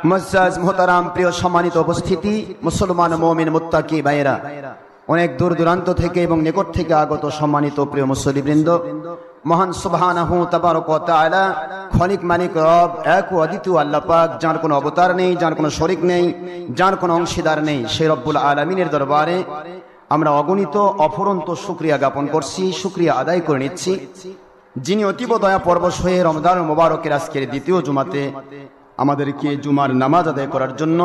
মুআজ্জাজ মুহতারাম প্রিয় সম্মানিত উপস্থিতি, মুসলমান মুমিন মুত্তাকি ভাইরা, অনেক দূর দূরান্ত থেকে এবং নিকট থেকে আগত সম্মানিত প্রিয় মুসল্লিবৃন্দ, মহান সুবহানাহু তাবারক ওয়া তাআলা খলিক মালিক রব এক ও অদ্বিতীয় আল্লাহ পাক, যার কোনো অবতার নেই, যার কোনো শরীক নেই, যার কোনো অংশীদার নেই, সেই রব্বুল আলামিনের দরবারে আমরা অগণিত অফুরন্ত শুকরিয়া জ্ঞাপন করছি, শুকরিয়া আদায় করে নিচ্ছি, যিনি অতীব দয়া পরবশ হয়ে রমজান মুবারকের আজকের দ্বিতীয় জুমাতে আমাদেরকে জুমার নামাজ আদায় করার জন্য,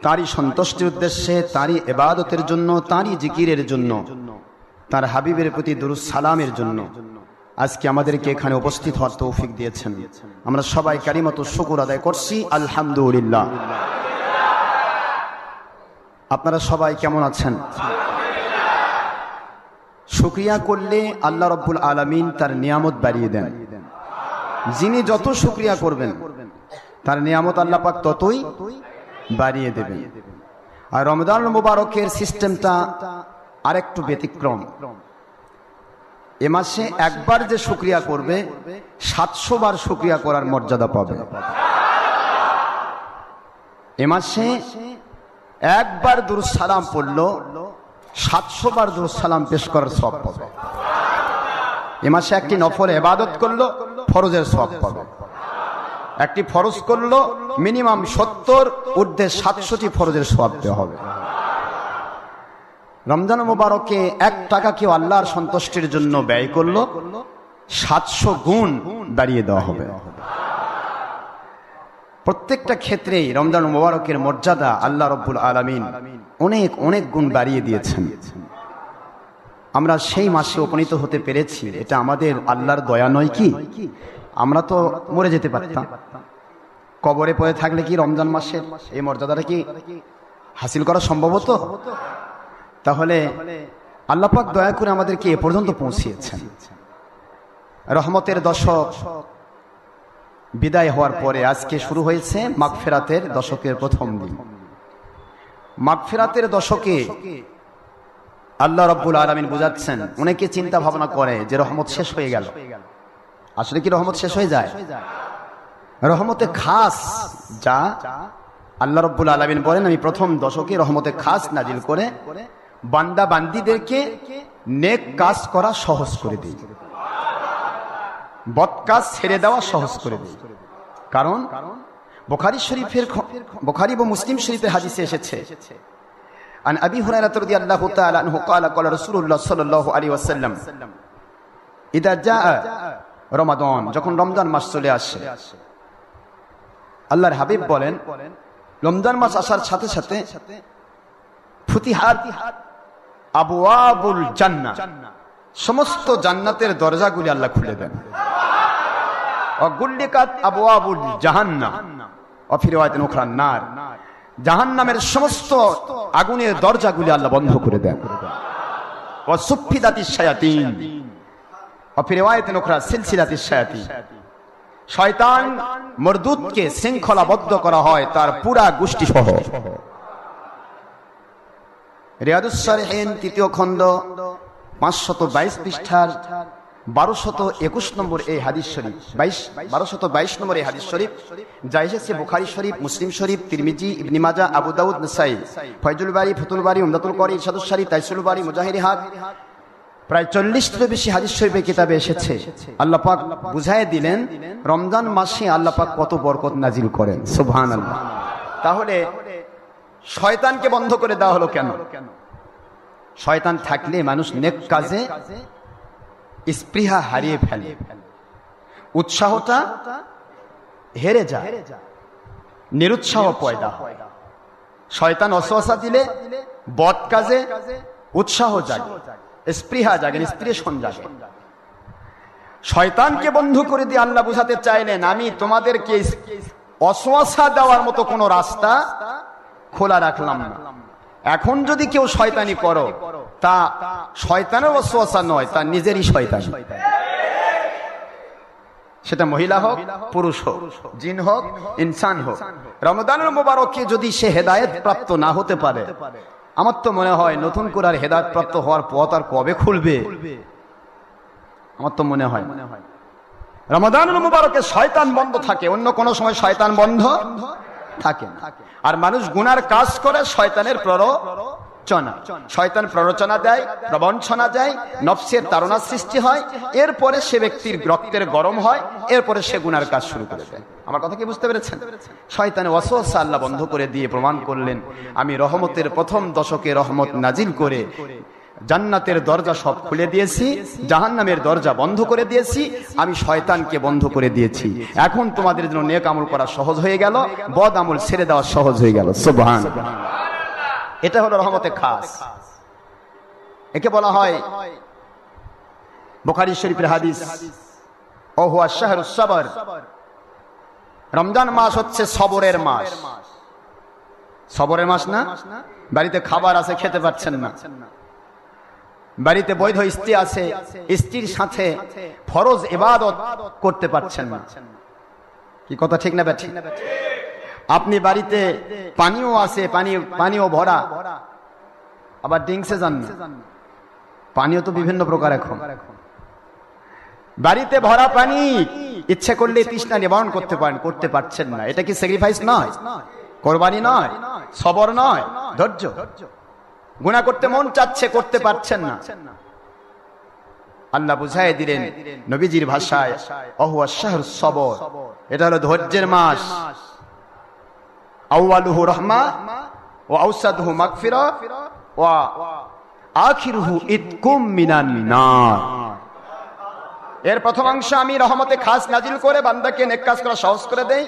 তারই সন্তুষ্টির উদ্দেশ্যে, তারই ইবাদতের জন্য, তারই জিকিরের জন্য, তার হাবিবের প্রতি দুরূদ সালামের জন্য আজকে আমাদেরকে এখানে উপস্থিত হওয়ার তৌফিক দিয়েছেন। আমরা সবাই কালিমাতুশ শুকর আদায় করছি, আলহামদুলিল্লাহ। আপনারা সবাই কেমন আছেন? শুকরিয়া করলে আল্লাহ রাব্বুল আলামিন তার নিয়ামত বাড়িয়ে দেন। যিনি যত শুকরিয়া করবেন তার নিয়ামত আল্লাহ পাক ততই বাড়িয়ে দেবেন। আর রমজান মুবারকের সিস্টেমটা আরেকটু ব্যতিক্রম। এ মাসে একবার যে শুকরিয়া করবে 700 বার শুকরিয়া করার মর্যাদা পাবে। এ মাসে একবার দুরূদ সালাম পড়লো 700 বার দুরূদ সালাম পেশ করার সওয়াব পাবে। এ মাসে একটি নফল ইবাদত করলো, ফরজের সওয়াব পাবে। একটি ফরজ করলো, মিনিমাম 70 ঊর্ধ্বে 700টি ফরজের সওয়াব দেওয়া হবে। রমজান মুবারকে 1 টাকা কেউ আল্লাহর সন্তুষ্টির জন্য ব্যয় করলো, 700 গুণ বাড়িয়ে দেওয়া হবে। প্রত্যেকটা ক্ষেত্রেই রমজান মুবারকের মর্যাদা আল্লাহ রাব্বুল আলামিন অনেক অনেক গুণ বাড়িয়ে দিয়েছেন। আমরা সেই মাসে উপনীত হতে পেরেছি, এটা আমাদের আল্লাহর দয়া নয় কি? আমরা তো মরে যেতে পারতাম, কবরে পড়ে থাকলে কি রমজান মাসের এই মর্যাদাটা কি হাসিল করা সম্ভব হতো? তাহলে আল্লাহ পাক দয়া করে আমাদেরকে এ পর্যন্ত পৌঁছিয়েছেন। রহমতের দশক বিদায় হওয়ার পরে আজকে শুরু হয়েছে মাগফিরাতের দশকের প্রথম দিন। মাগফিরাতের দশকে আল্লাহ রাব্বুল আলামিন বুঝাচ্ছেন, অনেকে চিন্তা ভাবনা করে যে রহমত শেষ হয়ে গেল। আসলে কি রহমত শেষ হয়ে যায়? রহমতে খাস যা আল্লাহ রাব্বুল আলামিন বলেন, আমি প্রথম দশকে রহমতে খাস নাজিল করে বান্দা বান্দীদেরকে নেক কাজ করা সহজ করে দিই, বদ কাজ ছেড়ে দেওয়া সহজ করে দিই। কারণ বুখারী ও মুসলিম শরীফের হাদিসে এসেছে, আন আবি হুরায়রা রাদিয়াল্লাহু তাআলা আনহু ক্বালা ক্বালা রাসূলুল্লাহ সাল্লাল্লাহু আলাইহি ওয়াসাল্লাম, ইদা জাআ রমাদান, যখন রমজান মাস চলে আসে, আল্লাহর হাবিব বলেন, রমজান মাস আসার সাথে সাথে ফুতিহাত আবওয়াবুল জান্নাহ, সমস্ত জান্নাতের দরজাগুলি আল্লাহ খুলে দেন। অগুল্লিকাত আবওয়াবুল জাহান্নাম, ওয়া ফি রিওয়ায়াতিন উখরা নার, জাহান্নামের সমস্ত আগুনের দরজাগুলি আল্লাহ বন্ধ করে দেন। ওয়া সুফিদাতিশ শায়াতিন, ওয়া ফি রিওয়ায়াতিন উখরা সিলসিলাতিশ শায়াতিন, শয়তান মরদুদকে শৃঙ্খলাবদ্ধ করা হয় তার পুরা গোষ্ঠী সহ। রিয়াদুস সালিহিন 3য় খণ্ড 522 পৃষ্ঠার 1221 নম্বর এই হাদিস শরীফ, 1222 নম্বর এই হাদিস শরীফ, যা এসেছে বুখারী শরীফ, মুসলিম শরীফ, তিরমিজি, ইবনে মাজাহ, আবু দাউদ, নাসাই, ফয়জুল বারী, ফাতুল বারী, উমদাতুল কারী, ইরশাদুস সারী, তাইসিরুল বারী, মুজাহিরিহাত, প্রায় 40টিরও বেশি হাদিস শরীফের কিতাবে এসেছে। আল্লাহ পাক বুঝায় দিলেন রমজান মাসে আল্লাহ পাক কত বরকত নাজিল করেন, সুবহানাল্লাহ। তাহলে শয়তানকে বন্ধ করে দেওয়া হলো কেন? শয়তান থাকলে মানুষ নেক কাজে স্পৃহা হারিয়ে ফেলে, উৎসাহটা হেরে যায়, নিরুৎসাহ পয়দা হয়। শয়তান ওয়াসওয়াসা দিলে বদ কাজে উৎসাহ জাগে, স্পৃহা জাগে, ইন্সপিরেশন জাগে। শয়তানকে বন্ধ করে দিয়ে আল্লাহ বুঝাতে চাইলেন, আমি তোমাদেরকে ওয়াসওয়াসা দেওয়ার মতো কোনো রাস্তা খোলা রাখলাম না। এখন যদি কেউ শয়তানি করো, তা শয়তানের ওয়াসওয়াসা নয়, তা নিজেরই শয়তানি। সেটা মহিলা হোক, পুরুষ হোক, জিন হোক, ইনসান হোক। রমজানের মুবারকে যদি সে হেদায়েত প্রাপ্ত না হতে পারে, আমার তো মনে হয় নতুন করে আর হেদায়েত প্রাপ্ত হওয়ার পথ আর কবে খুলবে? আমার তো মনে হয় রমাদানুল মুবারকে শয়তান বন্ধ থাকে, অন্য কোন সময় শয়তান বন্ধ থাকে না। আর মানুষ গুনার কাজ করে শয়তানের প্ররোচনা, শয়তান প্ররোচনা দেয়, প্রবঞ্চনা দেয়, নফসের তাড়না সৃষ্টি হয়, এরপরে সে ব্যক্তির রক্তের গরম হয়, এরপরে সে গুনার কাজ শুরু করে দেয়। আমার কথা কি বুঝতে পেরেছেন? শয়তানের ওয়াসওয়াসা আল্লাহ বন্ধ করে দিয়ে প্রমাণ করলেন, আমি রহমতের প্রথম দশকে রহমত নাজিল করে জান্নাতের দরজা সব খুলে দিয়েছি, জাহান্নামের দরজা বন্ধ করে দিয়েছি, আমি শয়তানকে বন্ধ করে দিয়েছি। এখন তোমাদের জন্য নেক আমল করা সহজ হয়ে গেল, বদ আমল ছেড়ে দেওয়া সহজ হয়ে গেল। সুবহানাল্লাহ। এটা হলো রহমতের খাস। একে বলা হয় বুখারী শরীফের হাদিস, ও হুয়া শাহরুস সবর, রমজান মাস হচ্ছে সবরের মাস। সবরের মাস না? বাড়িতে খাবার আছে, খেতে পাচ্ছেন না, বাড়িতে বৈধ স্ত্রী আছে, স্ত্রীর সাথে ফরজ ইবাদত করতে পারছেন না। কি কথা ঠিক না ব্যাঠিক? আপনি বাড়িতে পানিও আছে, পানিও ভরা, আবার ড্রিঙ্কসে যান না। পানিও তো বিভিন্ন প্রকার, এখন বাড়িতে ভরা পানি, ইচ্ছে করলে তৃষ্ণা নিবারণ করতে পারেন, করতে পারছেন না। এটা কি স্যাক্রিফাইস নয়? কোরবানি নয়? সবর নয়? ধৈর্য। গুনাহ করতে মন চাচ্ছে, করতে পারছেন না। আল্লাহ বুঝাই দিলেন নবীজির ভাষায়, অহুয়া শাহরুস সবর, এটা হলো ধৈর্যের মাস। আউয়ালুহু রাহমা ওয়া আওসাতুহু মাগফিরা ওয়া আখিরুহু ইতকুম মিনান নার। এর প্রথম অংশ আমি রহমতে খাস নাজিল করে বান্দাকে নেক কাজ করা সহজ করে দেই,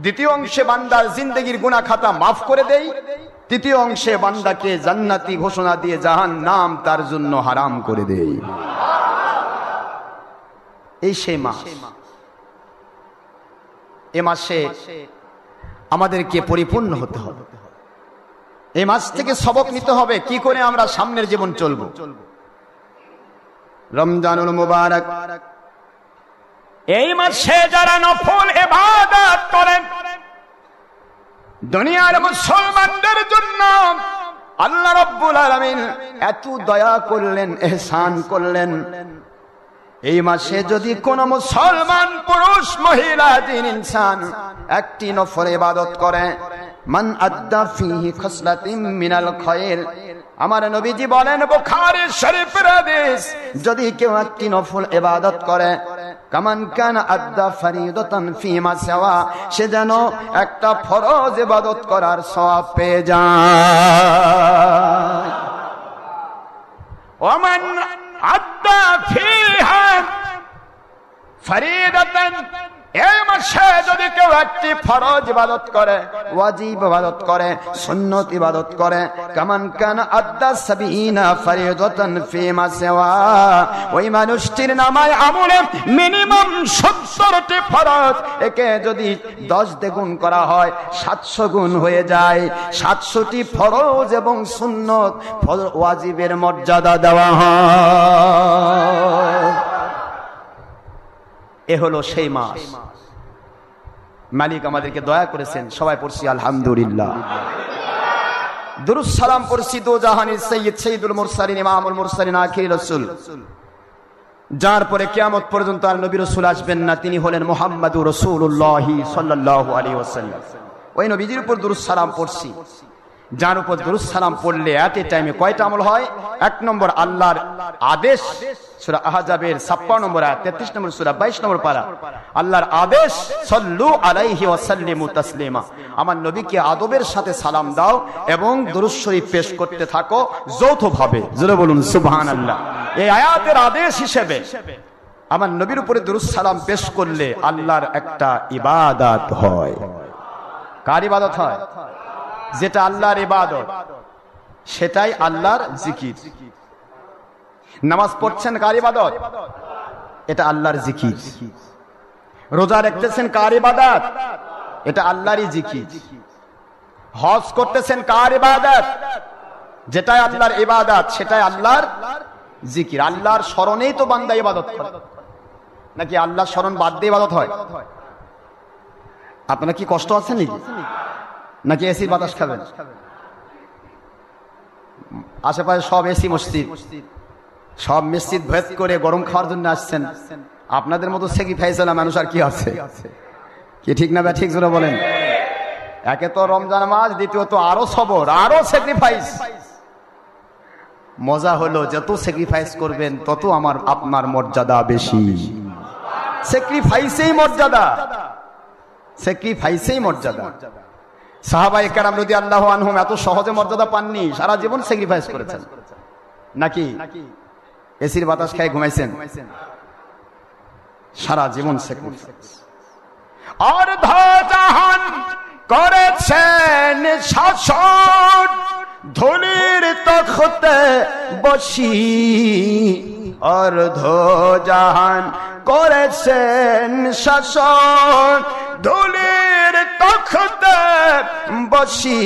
দ্বিতীয় অংশে বান্দার জিন্দেগির গুনাহ খাতা মাফ করে দেই, তৃতীয় অংশে বান্দাকে জান্নাতি ঘোষণা দিয়ে জাহান্নাম তার জন্য হারাম করে দেই। এই সেই মাস। এ মাসে আমাদেরকে পরিপূর্ণ হতে হবে। এই মাস থেকে সবক নিতে হবে, কি করে আমরা সামনের জীবন চলবো। রমজানুল মুবারক, এই মাসে যারা নফল ইবাদত করেন, দুনিয়ার মুসলমানদের জন্য আল্লাহ রাব্বুল আলামিন এত দয়া করলেন, ইহসান করলেন। এই মাসে যদি কোন মুসলমান পুরুষ মহিলা জিন ইনসান একটি নফল ইবাদত করে, মান আদ্দা ফিহি খাসলাতিন মিনাল খায়র, আমার নবীজি বলেন বুখারী শরীফের হাদিস, যদি কেউ একটি নফল ইবাদত করে, কামান কান আদ্দা ফরিদাতান ফিমা সাওয়া, সে যেন একটা ফরজ ইবাদত করার সওয়াব পেয়ে যায়। ওমান আদ্দা ফিহা ফরিদাতান, এই মাসে যদি কেউ একটি ফরজ ইবাদত করে, ওয়াজিব ইবাদত করে, সুন্নত ইবাদত করে, কামান কান আদ্দা সাবিনা ফরিদাতান ফিমা সাওয়া, ওই মানুষটির নামায় আমলে মিনিমাম 70টি ফরজ, একে যদি 10 দ্বিগুণ করা হয় 700 গুণ হয়ে যায়। 700টি ফরজ এবং সুন্নত ওয়াজিবের মর্যাদা দেওয়া হয়। এ হলো সেই মাস। মালিক আমাদেরকে দয়া করেছেন। সবাই পড়ছি আলহামদুলিল্লাহ। দুরূদ সালাম পড়ছি দো জাহানের সৈয়দ সৈয়দুল মুরসালিন ইমামুল মুরসালিন আখিরুর রাসূল, যার পরে কিয়ামত পর্যন্ত আর নবী রাসূল আসবেন না, তিনি হলেন মুহাম্মাদুর রাসূলুল্লাহ সাল্লাল্লাহু আলাইহি ওয়াসাল্লাম। ওই নবীজির উপর দুরূদ সালাম পড়ছি, যার উপর দুরূদ সালাম পড়লে এট এ টাইমে কয়টা আমল হয়? 1 নম্বর আল্লাহর আদেশ, সূরা আহজাবের 56 নম্বর আয়াত, 33 নম্বর সূরা 22 নম্বর পারা, আল্লাহর আদেশ, সাল্লু আলাইহি ওয়া সাল্লিমু তাসলিমা, আমার নবীকে আদবের সাথে সালাম দাও এবং দুরূদ শরীফ পেশ করতে থাকো যৌথভাবে। জোরে বলুন সুবহানাল্লাহ। এই আয়াতের আদেশ হিসেবে আমার নবীর উপরে দুরূদ সালাম পেশ করলে আল্লাহর একটা ইবাদত হয়। কার ইবাদত হয়? যেটা আল্লাহর ইবাদত, সেটাই আল্লাহর জিকির। নামাজ পড়ছেন, কার ইবাদত? এটা আল্লাহর জিকির। রোজা রাখতেছেন, কার ইবাদত? এটা আল্লাহরই জিকির। হজ করতেছেন, কার ইবাদত? যেটাই আল্লাহর ইবাদত, সেটাই আল্লাহর জিকির। আল্লাহর স্মরণেই তো বান্দা ইবাদত করে, নাকি আল্লাহর স্মরণ বাদ দিয়ে ইবাদত হয়? আপনারা কি কষ্ট আছে নাকি এসির বাতাস খাবেন? আশেপাশে সব এসি মসজিদ, সব মসজিদ ভেদ করে গরম খাওয়ার জন্য আসছেন। আপনাদের মতো সেকি ফাইজলা মানুষ আর কি আছে? কি ঠিক না? ঠিক জোরে বলেন। একে তো রমজান মাস, দ্বিতীয়ত আরো সবর, আরো স্যাক্রিফাইস। মজা হলো যত স্যাক্রিফাইস করবেন তত আপনার মর্যাদা বেশি। স্যাক্রিফাইসেই মর্যাদা, স্যাক্রিফাইসেই মর্যাদা। সাহাবায়ে কেরাম রাদিয়াল্লাহু আনহুম এত সহজে মর্যাদা পাননি, সারা জীবন স্যাক্রিফাইস করেছেন। নাকি এসির বাতাস খেয়ে ঘুমাইছেন? সারা জীবন স্যাক্রিফাইস। অর্ধ জাহান করেছেন শাসন, ধুলির তখতে বসি। অর্ধ জাহান করেছেন শাসন, ধুলির তখতে বসি।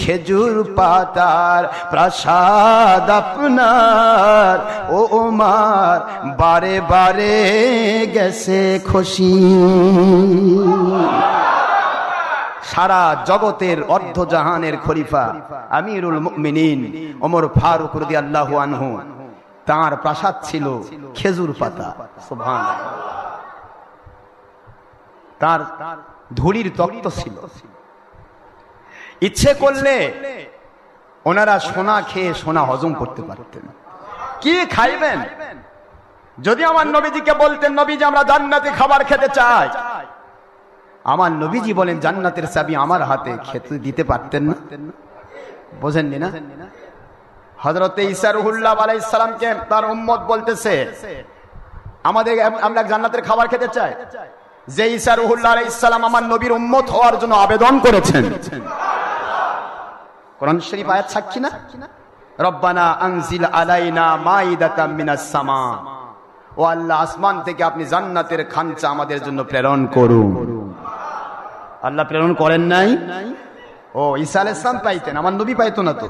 খেজুর পাতার প্রাসাদ আপনার, ও ওমর বারে বারে গেছে খসি। সারা জগতের অর্ধ জাহানের খলিফা আমিরুল মুমিনিন ওমর ফারুক রাদিয়াল্লাহু আনহু, তার প্রাসাদ ছিল খেজুর পাতা। সুবহানাল্লাহ। তার ধুলির তক্ত ছিল। ইচ্ছে করলে ওনারা সোনা খেয়ে সোনা হজম করতে পারতেন। কি খাইবেন? যদি আমার নবীজিকে বলতেন, নবীজি আমরা জান্নাতি খাবার খেতে চাই, আমার নবীজি বলেন জান্নাতের চাবি আমার হাতে, খেতে দিতে পারতেন না? বোঝেননি না? হযরত ঈসা রূহুল্লাহ আলাইহিস সালামকে তার উম্মত বলতেছে আমরা জান্নাতের খাবার খেতে চাই। যে ঈসা রূহুল্লাহ আলাইহিস সালাম আমার নবীর উম্মত হওয়ার জন্য আবেদন করেছেন। কোরআন শরীফ আয়াত সাক্ষী না? রব্বানা আনজিল আলাইনা মাইদাতাম মিনাস সামা, ও আল্লাহ আসমান থেকে আপনি জান্নাতের খানচা আমাদের জন্য প্রেরণ করুন। আল্লাহ প্রেরণ করেন নাই? ও ঈসা আলাইহিস সালাম পাইতেন, আমার নবী পাইতো না তো?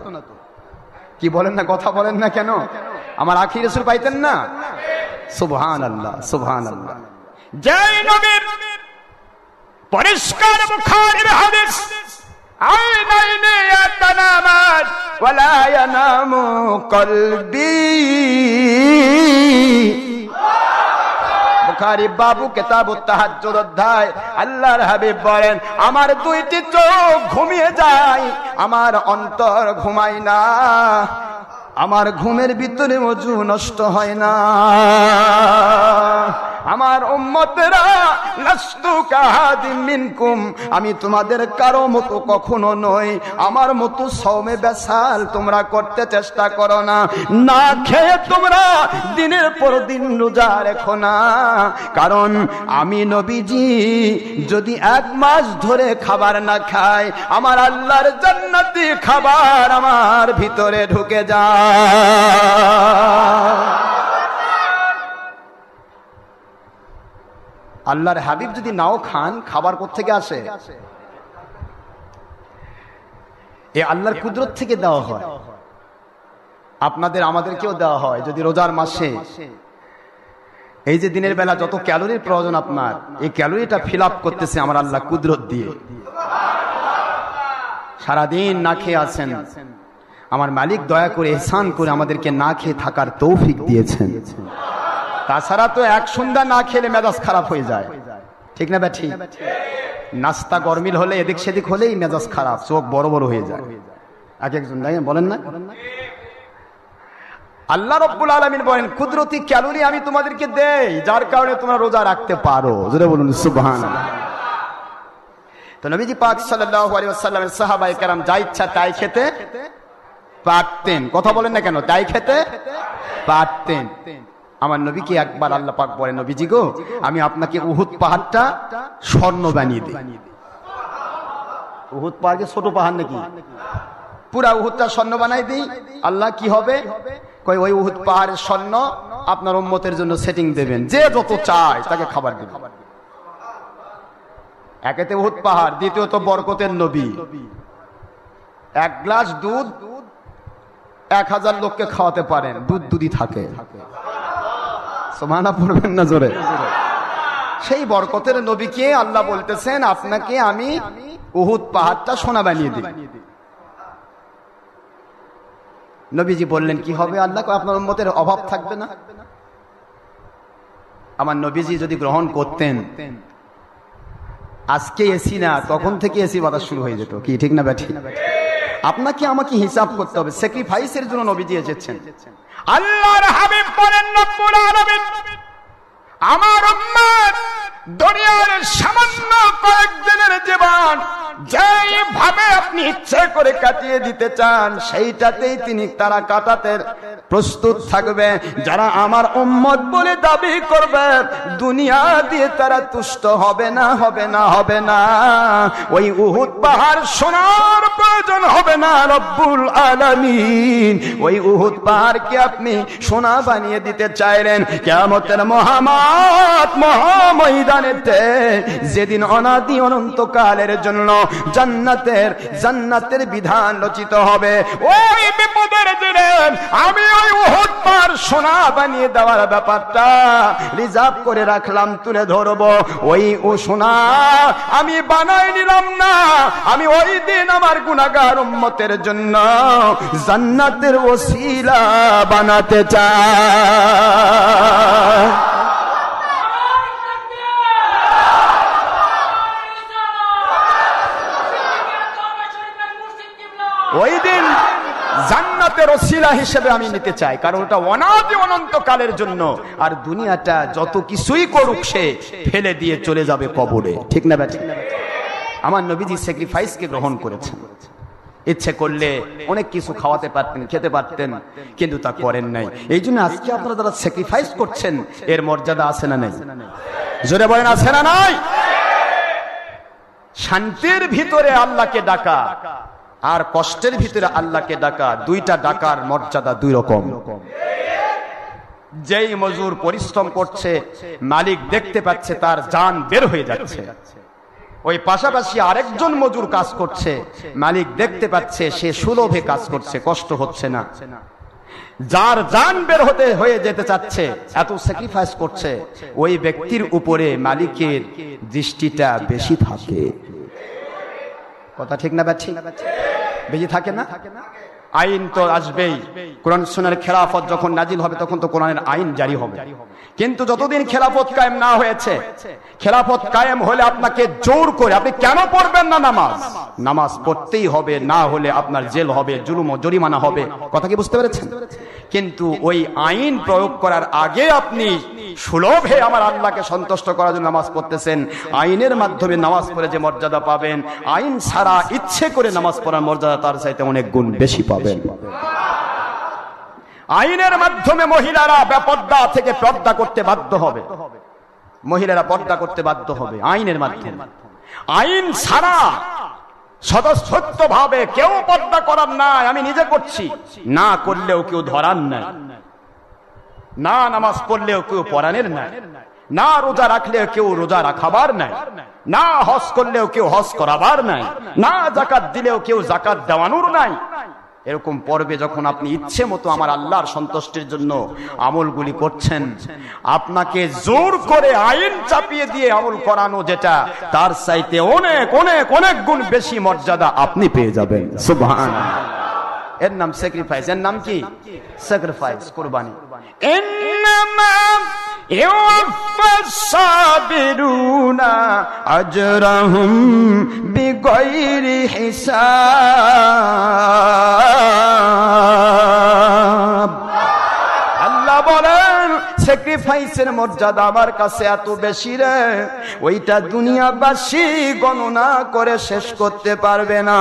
কি বলেন না, কথা বলেন না কেন? আমার আখির রাসূল পাইতেন না? সুবহানাল্লাহ, সুবহানাল্লাহ। যেই নবীর পরিষ্কার বুখারীর হাদিস, আইনাইনি ইয়াতানামাত ওয়ালা ইয়ানামু কলবি, বুখারী বাবু কিতাবুত তাহাজ্জুদ অধ্যায়, আল্লাহর হাবিব বলেন আমার দুইটি চোখ ঘুমিয়ে যায়, আমার অন্তর ঘুমায় না, আমার ঘুমের ভিতরে ওযু নষ্ট হয় না। আমার উম্মতেরা লাস্তু কাহাদিম মিনকুম, আমি তোমাদের কারো মতো কখনো নই। আমার মতো সওমে বেসাল তোমরা করতে চেষ্টা করো না, না খেয়ে তোমরা দিনের পর দিন রোজা রেখো না। কারণ আমি নবীজি যদি 1 মাস ধরে খাবার না খাই, আমার আল্লাহর জান্নাতি খাবার আমার ভিতরে ঢুকে যায়। আল্লাহর হাবিব যদি নাও খান, খাবার কোত্থেকে আসে? এ আল্লাহর কুদরত থেকে দেওয়া হয়। আপনাদের আমাদেরকেও দেওয়া হয়। যদি রোজার মাসে এই যে দিনের বেলা যত ক্যালোরির প্রয়োজন আপনার, এই ক্যালোরিটা ফিল আপ করতেছে আমার আল্লাহ কুদরত দিয়ে। সারাদিন না খেয়ে আছেন, আমার মালিক দয়া করে ইহসান করে আমাদেরকে না খেয়ে থাকার তৌফিক দিয়েছেন। তাছাড়া তো এক সন্ধ্যা না খেলে মেজাজ খারাপ হয়ে যায়, ঠিক না ব্যাঠি? নাস্তা গরমিল হলে এদিক সেদিক হলেই মেজাজ খারাপ, চোখ বড় বড় হয়ে যায়। এক একজন বলেন না? আল্লাহ রাব্বুল আলামিন বলেন কুদরতি ক্যালোরি আমি তোমাদেরকে দেই, যার কারণে তোমরা রোজা রাখতে পারো। জোরে বলুন সুবহানাল্লাহ। তো নবীজি পাক সাল্লাল্লাহু আলাইহি ওয়াসাল্লামের সাহাবায়ে কেরাম যা ইচ্ছা তাই খেতে পারতেন। কথা বলেন না কেন? তাই খেতে পারতেন। আমার নবীকে একবার আল্লাহ পাক বলেন, নবীজি গো আমি আপনাকে উহুদ পাহাড়টা স্বর্ণ বানিয়ে দিই। উহুদ পাহাড়কে ছোট পাহাড় নাকি? পুরা উহুদটা স্বর্ণ বানাই দিই। আল্লাহ কি হবে? কই ওই উহুদ পাহাড়ের স্বর্ণ আপনার উম্মতের জন্য সেটিং দেবেন, যে যত চায় তাকে খাবার দিবেন। একেতে উহুদ পাহাড়, দ্বিতীয়ত বরকতের নবী। 1 গ্লাস দুধ 1000 লোককে খাওয়াতে পারেন, দুধ দুধই থাকে। সুবহানাল্লাহ পড়বেন না জোরে? সেই বরকতের নবীকে আল্লাহ বলতেছেন আপনাকে আমি উহুদ পাহাড়টা সোনা বানিয়ে দিই। নবীজি বললেন কি হবে? আল্লাহ আপনার উম্মতের অভাব থাকবে না। আমার নবীজি যদি গ্রহণ করতেন, আজকে এসি না, তখন থেকে এসি বাতাস শুরু হয়ে যেত। কি ঠিক না ব্যাঠি? আপনাকে আমাকে হিসাব করতে হবে। স্যাক্রিফাইসের জন্য নবীজি এসেছেন। আল্লাহর হাবিব বলেন রব্বুল আলামিন আমার উম্মত দুনিয়ার সামান্য কয়েকদিনের জীবন যেইভাবে আপনি ইচ্ছে করে কাটিয়ে দিতে চান, সেইটাতেই তারা কাটাতে প্রস্তুত থাকবে। যারা আমার উম্মত বলে দাবি করবে, দুনিয়া দিয়ে তারা তুষ্ট হবে না, হবে না, হবে না। ওই উহুদ পাহাড় সোনার প্রয়োজন হবে না রব্বুল আলামিন। ওই উহুদ পাহাড়কে আপনি সোনা বানিয়ে দিতে চাইলেন কিয়ামতের মহাময়দানেতে, যেদিন অনাদি অনন্তকালের জন্য জান্নাতের বিধান রচিত হবে। ওই বিপদের দিনে আমি ওই উহুদ পাহাড় সোনা বানিয়ে দেওয়ার ব্যাপারটা রিজার্ভ করে রাখলাম, তুলে ধরবো। ওই সোনা আমি বানাই নিলাম না, আমি ওই দিন আমার গুনাহগার উম্মতের জন্য জান্নাতের ওসিলা বানাতে চাই। ওই দিন জান্নাতের ওসিলা হিসেবে আমি নিতে চাই, কারণ ওটা অনাদি অনন্তকালের জন্য। আর দুনিয়াটা যত কিছুই করুক সে ফেলে দিয়ে চলে যাবে কবরে। ঠিক না ব্যাটি? আমার নবীজি স্যাক্রিফাইসকে গ্রহণ করেছেন। ইচ্ছে করলে অনেক কিছু খাওয়াতে পারতেন, খেতে পারতেন, কিন্তু তা করেন নাই। এই জন্য আজকে আপনারা যারা স্যাক্রিফাইস করছেন, এর মর্যাদা আছে না নাই? জোরে বলেন, আছে না নাই? শান্তির ভিতরে আল্লাহকে ডাকা আর কষ্টের ভিতরে আল্লাহকে ডাকা, দুইটা ডাকার মর্যাদা দুই রকম। যেই মজুর পরিশ্রম করছে, মালিক দেখতে পাচ্ছে তার জান বের হয়ে যাচ্ছে। ওই পাশাপাশি আরেকজন মজুর কাজ করছে, মালিক দেখতে পাচ্ছে সে সুলভে কাজ করছে, কষ্ট হচ্ছে না। যার জান বের হয়ে যেতে চাচ্ছে, এত স্যাক্রিফাইস করছে, ওই ব্যক্তির উপরে মালিকের দৃষ্টিটা বেশি থাকে। কথা ঠিক না ব্যাঠি? বেশি থাকে না? আইন তো আসবেই। কোরআন সুন্নাহর খেলাফত যখন নাজিল হবে, তখন তো কোরআনের আইন জারি হবে। কিন্তু যতদিন খেলাফত কায়েম না হয়েছে, খেলাফত কায়েম হলে আপনাকে জোর করে আপনি কেন পড়বেন না নামাজ পড়তেই হবে, না হলে আপনার জেল হবে, জুলুম ও জরিমানা হবে। কথা কি বুঝতে পেরেছেন? কিন্তু ওই আইন প্রয়োগ করার আগে আপনি সুলভে আমার আল্লাহকে সন্তুষ্ট করার জন্য নামাজ পড়তেছেন। আইনের মাধ্যমে নামাজ পড়ে যে মর্যাদা পাবেন, আইন ছাড়া ইচ্ছে করে নামাজ পড়ার মর্যাদা তার চাইতে অনেক গুণ বেশি পাবেন। আইনের মাধ্যমে মহিলারা বেপর্দা থেকে পর্দা করতে বাধ্য হবে, মহিলারা পর্দা করতে বাধ্য হবে আইনের মাধ্যমে। আইন ছাড়া স্বতঃস্ফূর্ত ভাবে কেউ পর্দা করার নাই, আমি নিজে করছি, না করলেও কেউ ধরার নাই, না নামাজ পড়লেও কেউ পড়ানোর নাই, না রোজা রাখলেও কেউ রোজা রাখাবার নাই, না হজ করলেও কেউ হজ করাবার নাই, না যাকাত দিলেও কেউ যাকাত দেওয়ানোর নাই। এরকম পর্বে যখন আপনি ইচ্ছে মতো আমার আল্লাহর সন্তুষ্টির জন্য আমলগুলি করছেন, আপনাকে জোর করে আইন চাপিয়ে দিয়ে আমল করানো, যেটা তার চাইতে অনেক অনেক অনেক গুণ বেশি মর্যাদা আপনি পেয়ে যাবেন। সুবহানাল্লাহ। এর নাম স্যাক্রিফাইস। এর নাম কি? স্যাক্রিফাইস, কুরবানি। ইন্নামা ইউওয়াফাস সাবিরুনা আজরাহুম বিগাইরি হিসাব। আল্লাহ বলেন, স্যাক্রিফাইসের মর্যাদা আমার কাছে এত বেশি রে, ওইটা দুনিয়াবাসী গণনা করে শেষ করতে পারবে না।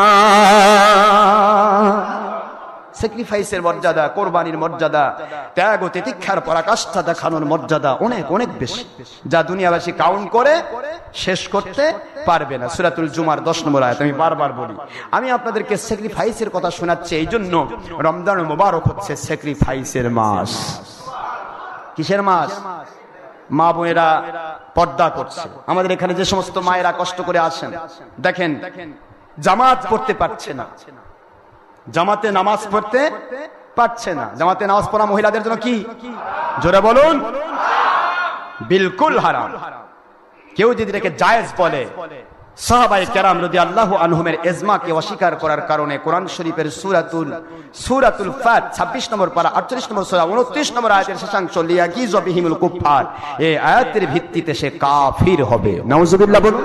স্যাক্রিফাইসের মর্যাদা, কোরবানির মর্যাদা, ত্যাগ ও তিতিক্ষার পরাকাষ্ঠা দেখানোর মর্যাদা অনেক অনেক বেশি, যা দুনিয়াবাসী কাউন্ট করে শেষ করতে পারবে না। সূরাতুল জুমার 10 নম্বর আয়াত। আমি বারবার বলি, আমি আপনাদেরকে স্যাক্রিফাইসের কথা শোনাচ্ছি এই জন্য, রমজান মুবারক হচ্ছে স্যাক্রিফাইসের মাস। কিসের মাস? মা বোনেরা পর্দা করছে। আমাদের এখানে যে সমস্ত মায়েরা কষ্ট করে আসেন, দেখেন জামাত পড়তে পারছে না, জামাতে নামাজ পড়তে পারছে না। জামাতে নামাজ পড়া মহিলাদের জন্য কি? জোরে বলুন, বিলকুল হারাম। কেউ যদি এটাকে জায়েজ বলে, সাহাবায়ে কেরাম রাদিয়াল্লাহু আনহুমের ইজমাকে অস্বীকার করার কারণে কোরআন শরীফের সূরাতুল ফাত 26 নম্বর পারা 48 নম্বর সূরা 29 নম্বর আয়াতের শেষাংশ লিয়াগিযু বিহিমুল কুফার, এই আয়াতের ভিত্তিতে সে কাফির হবে। নাউজুবিল্লাহ বলুন।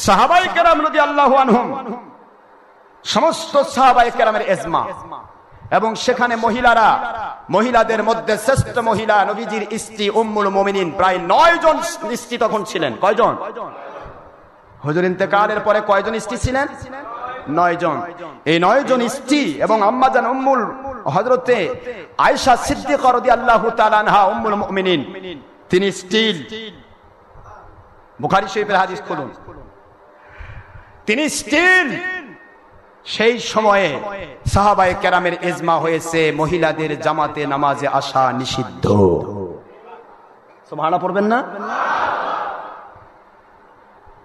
সাহাবায়ে কেরাম রাদিয়াল্লাহু আনহুম, সমস্ত সাহাবায়ে কেরামের ইজমা, এবং সেখানে মহিলাদের মধ্যে শ্রেষ্ঠ মহিলা নবীজির স্ত্রী উম্মুল মুমিনিন প্রায় 9 জন স্ত্রী তখন ছিলেন। কয়জন? হুজুর ইন্তেকালের পরে কয়জন স্ত্রী ছিলেন? 9 জন। এই 9 জন স্ত্রী এবং আম্মাজান উম্মুল হযরতে আয়েশা সিদ্দিকা রাদিয়াল্লাহু তাআলা আনহা উম্মুল মুমিনিন, তিনি স্টিল, বুখারী শরীফের হাদিস খুলুন, তিনি স্টিল সেই সময়ে সাহাবায়ে কেরামের ইজমা হয়েছে মহিলাদের জামাতে নামাজে আসা নিষিদ্ধ। সুবহানাল্লাহ পড়বেন না?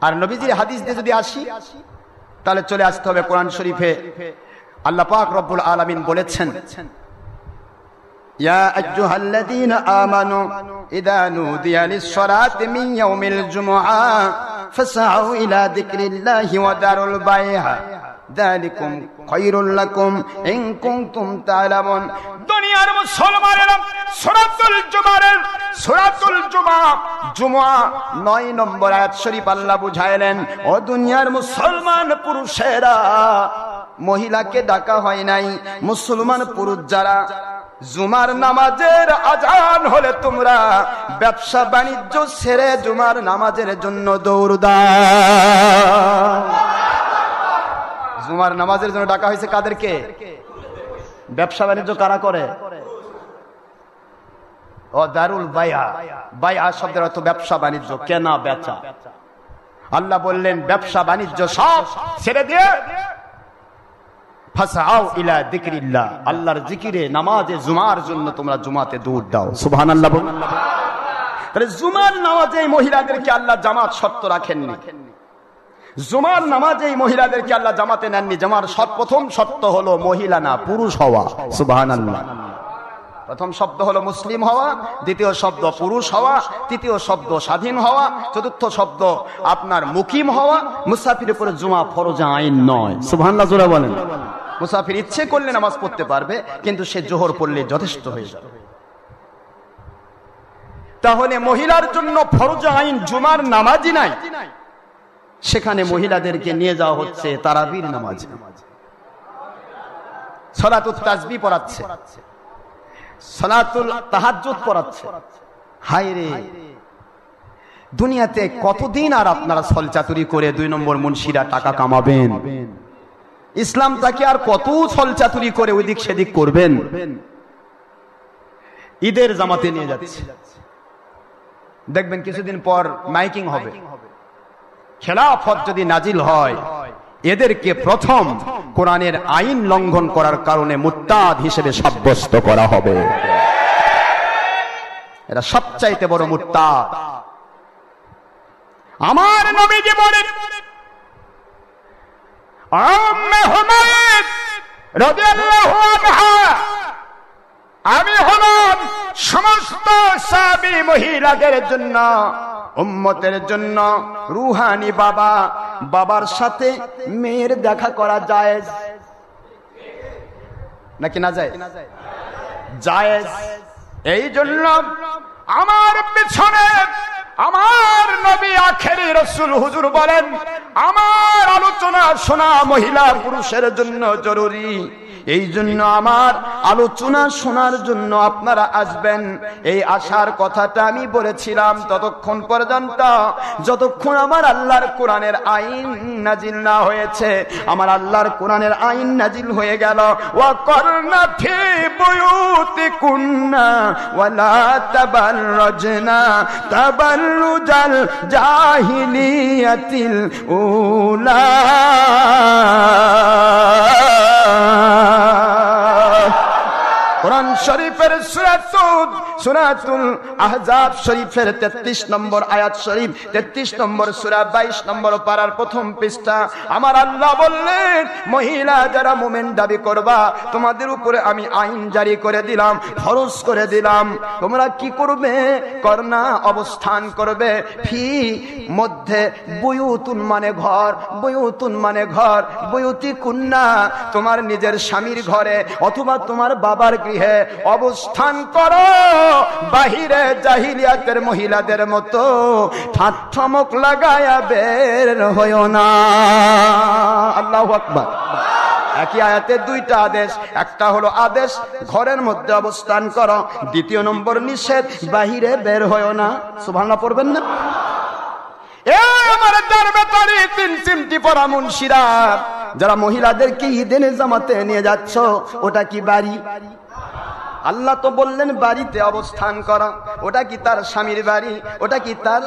আর নবীজির হাদিস দিয়ে যদি আসি তাহলে চলে আসতে হবে কোরআন শরীফে। আল্লাহ পাক রব্বুল আলামিন বলেছেন, ইয়া আইয়ুহাল্লাযীনা আমানু ইযা নুদিয়া লিস-সালাতি মিন ইয়াউমিল জুমআ ফাসআউ ইলা যিকরিল্লাহি ওয়া দারুল বাই'a যালিকুম খায়রুল লাকুম ইন কুনতুম তা'লামুন। দুনিয়ার মুসলমানেরা সূরাতুল জুমআ 9 নম্বর আয়াত শরীফ আল্লাহ বুঝাইলেন, ও দুনিয়ার মুসলমান পুরুষেরা, মহিলাকে ডাকা হয় নাই, মুসলমান পুরুষ যারা জুমার নামাজের আজান হলে তোমরা ব্যবসা বাণিজ্য ছেড়ে জুমার নামাজের জন্য দৌড় দাও। জুমার নামাজের জন্য ডাকা হয়েছে কাদেরকে? ব্যবসা বাণিজ্য কারা করে? ও দারুল বাই'a, বাই'a শব্দের অর্থ ব্যবসা বাণিজ্য, কেনা বেচা। আল্লাহ বললেন ব্যবসা বাণিজ্য সব ছেড়ে দিয়ে ফাসআউ ইলা যিকরিল্লাহ, আল্লাহর জিকিরে নামাজে জুমার জন্য তোমরা জুমাতে দৌড় দাও। সুবহানাল্লাহ বলুন। তাহলে জুমার নামাজে মহিলাদেরকে আল্লাহ জামাত শর্ত রাখেননি, জুমার নামাজে মহিলাদেরকে আল্লাহ জামাতে নেননি। জামার প্রথম শর্ত হলো মহিলা না পুরুষ হওয়া। সুবহানাল্লাহ। প্রথম শব্দ হলো মুসলিম হওয়া, দ্বিতীয় শব্দ পুরুষ হওয়া, তৃতীয় শব্দ স্বাধীন হওয়া, চতুর্থ শব্দ আপনার মুকিম হওয়া। মুসাফিরের উপরে জুমা ফরজ আইন নয়। সুবহানাল্লাহ জোরে বলেন। মুসাফির ইচ্ছে করলে নামাজ পড়তে পারবে, কিন্তু সে জোহর পড়লে যথেষ্ট হয়ে যাবে। তাহলে মহিলার জন্য ফরজ আইন জুমার নামাজই নাই, সেখানে মহিলাদেরকে নিয়ে যাওয়া হচ্ছে তারাবির নামাজ, সালাতুত তাসবিহ পড়াচ্ছে, সালাতুল তাহাজ্জুদ পড়াচ্ছে। হায় রে, দুনিয়াতে কতদিন আর আপনারা ছলচাতুরি করে 2 নম্বর মুন্সিরা টাকা কামাবেন? ইসলামটাকে আর কত ছলচাতুরি করে ওইদিক সেদিক করবেন? ঈদের জামাতে নিয়ে যাচ্ছে, দেখবেন কিছুদিন পর মাইকিং হবে। খেলাফত যদি নাজিল হয়, এদেরকে প্রথম কোরআনের আইন লঙ্ঘন করার কারণে মুরতাদ হিসেবে সাব্যস্ত করা হবে। এরা সবচাইতে বড় মুরতাদ। আমার নবীজি বলেন, উম্মে হুমায়দ রাদিয়াল্লাহু আনহা, আমি হলাম সমস্ত সাহাবী মহিলাদের জন্য, উম্মতের জন্য রুহানি বাবা। বাবার সাথে মেয়ের দেখা করা জায়েজ নাকি না জায়েজ? জায়েজ। এই জন্য আমার পিছনে আমার নবী আখেরি রাসূল হুজুর বলেন, আমার আলোচনা শোনা মহিলা পুরুষের জন্য জরুরি। এই জন্য আমার আলোচনা শোনার জন্য আপনারা আসবেন। এই আসার কথাটা আমি বলেছিলাম ততক্ষণ পর্যন্ত যতক্ষণ আমার আল্লাহর কোরআনের আইন নাজিল না হয়েছে। আমার আল্লাহর কোরআনের আইন নাজিল হয়ে গেল, ওয়া করনা ফি বুয়ুতিকুন্না ওয়ালা তাবাররাজনা তাবাররুজাল জাহিলিয়াতিল উলা। কোরআন শরীফের সূরাতুল আহজাব শরীফের 33 নম্বর আয়াত শরীফ, 33 নম্বর সূরা 22 নম্বর পারার প্রথম পৃষ্ঠা। আমার আল্লাহ বললেন, মহিলা যারা মুমিন দাবি করবা, তোমাদের উপরে আমি আইন জারি করে দিলাম, ফরজ করে দিলাম। তোমরা কি করবে? করনা, অবস্থান করবে। ফি মধ্যে, বুয়ুতুন মানে ঘর, বুয়ুতুন মানে ঘর, বুয়ুতি কুন্না তোমার নিজের স্বামীর ঘরে অথবা তোমার বাবার গৃহে অবস্থান করো। বাহিরে জাহিলিয়াতের মহিলাদের মতো ঠাট্টামক লাগায়া বের হইও না। আল্লাহু আকবার। একই আয়াতে দুইটা আদেশ, একটা হলো আদেশ ঘরের মধ্যে অবস্থান করো, দ্বিতীয় নম্বর নিষেধ বাহিরে বের হইও না। সুবহানাল্লাহ পড়বেন না? আমার দরবারে তিন চিমটি পরা মুন্সিরা, যারা মহিলাদেরকে ঈদের জামাতে নিয়ে যাচ্ছ, ওটা কি বাড়ি? আল্লাহ তো বললেন বাড়িতে অবস্থান করা। ওটা কি তার স্বামীর বাড়ি? ওটা কি তার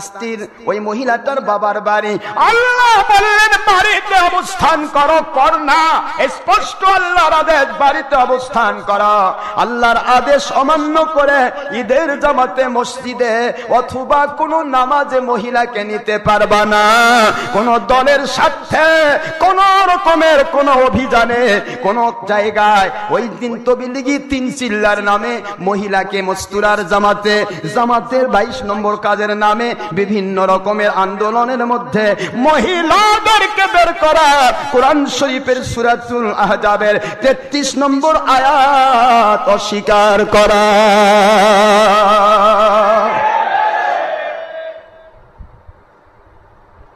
স্ত্রীর ওই মহিলাটার বাবার বাড়ি? আল্লাহ বললেন বাড়িতে অবস্থান করো, কর না। স্পষ্ট আল্লাহর আদেশ বাড়িতে অবস্থান করো। আল্লাহর আদেশ অমান্য করে ঈদের জামাতে মসজিদে অথবা কোনো নামাজে মহিলাকে নিতে পারবা না। কোন দলের স্বার্থে, কোন রকমের কোন অভিযানে, কোন জায়গায় ওই দিন তবিলিগি তিন চিল্লার নামে মহিলাকে মস্তুরার জামাতে, জামাতের 22 নম্বর কাজের নামে বিভিন্ন রকমের আন্দোলনের মধ্যে মহিলাদেরকে বের করা কোরআন শরীফের সূরাতুল আহজাবের 33 নম্বর আয়াত অস্বীকার করা।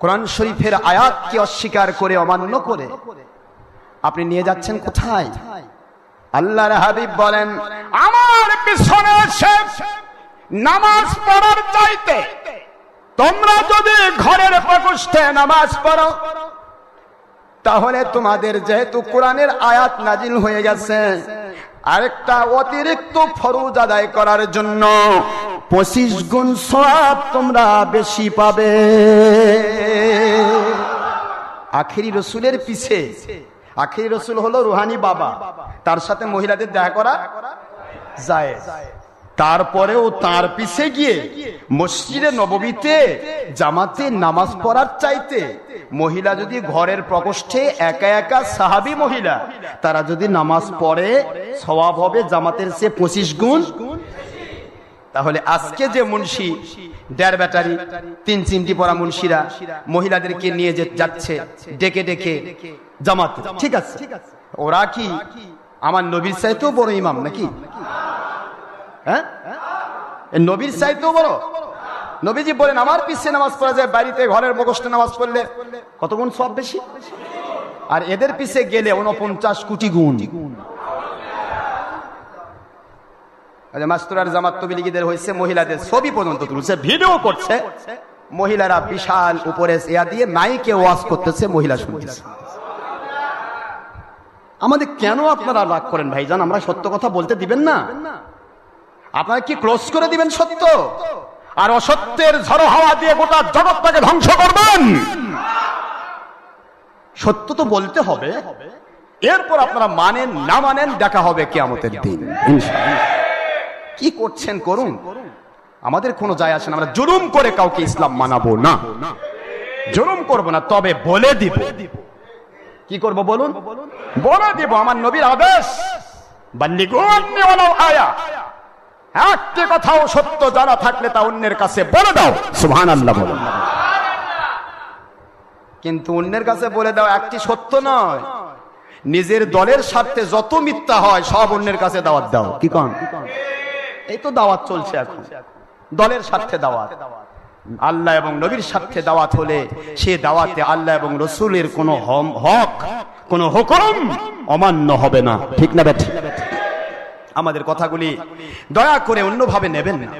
কোরআন শরীফের আয়াতকে অস্বীকার করে, অমান্য করে আপনি নিয়ে যাচ্ছেন কোথায়? আল্লাহর হাবিব বলেন, আমার পিছনে এসে নামাজ পড়ার চাইতে তোমরা যদি ঘরের প্রকোষ্ঠে নামাজ পড়ো, তাহলে তোমাদের যেহেতু কোরআনের আয়াত নাজিল হয়ে গেছে, আরেকটা অতিরিক্ত ফরজ আদায় করার জন্য 25 গুণ সওয়াব তোমরা বেশি পাবে। আখেরি রসুলের পিছে, আখেরি রসুল হলো রুহানি বাবা, তার সাথে মহিলাদের দেখা করা যায়। তারপরেও তার পিছে গিয়ে মসজিদে নববীতে জামাতে নামাজ পড়ার চাইতে মহিলা যদি ঘরের প্রকোষ্ঠে একা একা সাহাবী মহিলা তারা যদি নামাজ পড়ে, সওয়াব হবে জামাতের চেয়ে 25 গুণ। তাহলে আজকে যে মুন্সি ডের ব্যাটারি তিন চিমটি পরা মুন্সিরা মহিলাদেরকে নিয়ে যাচ্ছে ডেকে ডেকে জামাতে, ঠিক আছে, ওরা কি আমার নবীর চাইতেও বড় ইমাম নাকি? হ্যাঁ, নবীর চাইতেও বড়? নবীজি বলেন আমার পিছে নামাজ পড়া যায়, বাড়িতে ঘরের প্রকোষ্ঠে নামাজ পড়লে কত গুণ সব বেশি, আর এদের পিছে গেলে 49 কোটি গুণ। মাস্তুরার জামাত তবলিগীদের হয়েছে, মহিলাদের ছবি পর্যন্ত তুলছে, ভিডিও করছে, মহিলারা বিশাল উপরে ইয়া দিয়ে মাইকে ওয়াজ করতেছে, মহিলা শুনতেছে। আমাদের কেন আপনারা রাগ করেন ভাইজান? আমরা সত্য কথা বলতে দিবেন না? আপনারা কি ক্লোজ করে দিবেন সত্য, আর অসত্যের ঝড়ো হাওয়া দিয়ে গোটা জগৎটাকে ধ্বংস করবেন? সত্য তো বলতে হবে, এরপর আপনারা মানেন না মানেন দেখা হবে কিয়ামতের দিন ইনশাআল্লাহ। কি করছেন করুন, আমাদের কোনো যায় আসে না। আমরা জুলুম করে কাউকে ইসলাম মানাবো না, জুলুম করব না, তবে বলে দিব। কি করব বলুন? বলে দিব আমার নবীর আদেশ, বাল্লিগু আন্নী ওয়ালাউ আয়া। একটি কথাও সত্য জানা থাকলে তা অন্যের কাছে বলে দাও, সুবহানাল্লাহ বলুন। কিন্তু অন্যের কাছে বলে দাও একটি সত্য নয়, নিজের দলের স্বার্থে যত মিথ্যা হয় সব অন্যের কাছে দাওয়াত দাও। কি কন? এই তো দাওয়াত চলছে এখন, দলের স্বার্থে দাওয়াত। আল্লাহ এবং নবীর স্বার্থে দাওয়াত হলে সে দাওয়াতে আল্লাহ এবং রসুলের কোনো হক, কোনো হুকুম অমান্য হবে না, ঠিক না বেঠিক? আমাদের কথাগুলি দয়া করে অন্যভাবে নেবেন না।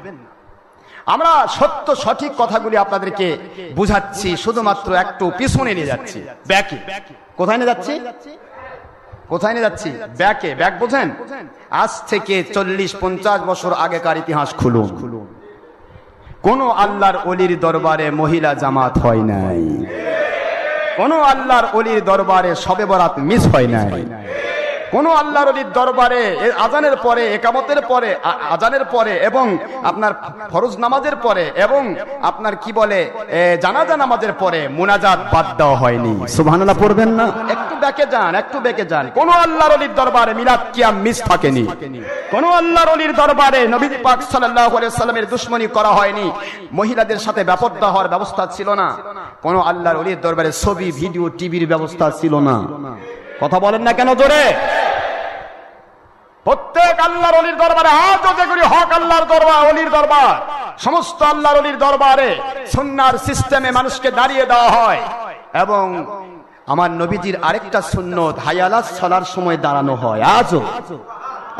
আমরা সত্য সঠিক কথাগুলি আপনাদেরকে বুঝাচ্ছি, শুধুমাত্র একটু পিছনে নিয়ে যাচ্ছি, ব্যাকে। কোথায় নিয়ে যাচ্ছি? কোথায় নিয়ে যাচ্ছি? ব্যাকে। ব্যাক বোঝেন? আজ থেকে 40-50 বছর আগেকার ইতিহাস খুলুন। কোন আল্লাহর ওলির দরবারে মহিলা জামাত হয় নাই, কোন আল্লাহর ওলির দরবারে শবে বরাত মিস হয় নাই, কোন আল্লাহর ওলির দরবারে আজানের পরে, একামতের পরে, আজানের পরে এবং আপনার ফরজ নামাজের পরে এবং আপনার কি বলে জানাজা নামাজের পরে মুনাজাত বাদ দেওয়া হয়নি। সুবহানাল্লাহ পড়বেন না? একটু ব্যাকে যান, একটু ব্যাকে যান। কোন আল্লাহর ওলির দরবারে মিলাদ কিয়াম মিস থাকেনি, কোন আল্লাহর ওলির দরবারে নবী পাক সাল্লাল্লাহু আলাইহি ওয়াসাল্লামের দুশমনি করা হয়নি, মহিলাদের সাথে বেপরদা হওয়ার ব্যবস্থা ছিল না, কোন আল্লাহর ওলির দরবারে ছবি ভিডিও টিভির ব্যবস্থা ছিল না। কথা বলেন না কেন জোরে? প্রত্যেক আল্লাহর ওলির দরবারে আজও যেগুলি হক আল্লাহর দরবার, ওলির দরবার, সমস্ত আল্লাহর ওলির দরবারে সুন্নাহর সিস্টেমে মানুষকে দাঁড়িয়ে দেওয়া হয়। এবং আমার নবীজির আরেকটা সুন্নত, হায়ালাত সালার সময় দাঁড়ানো হয় আজও।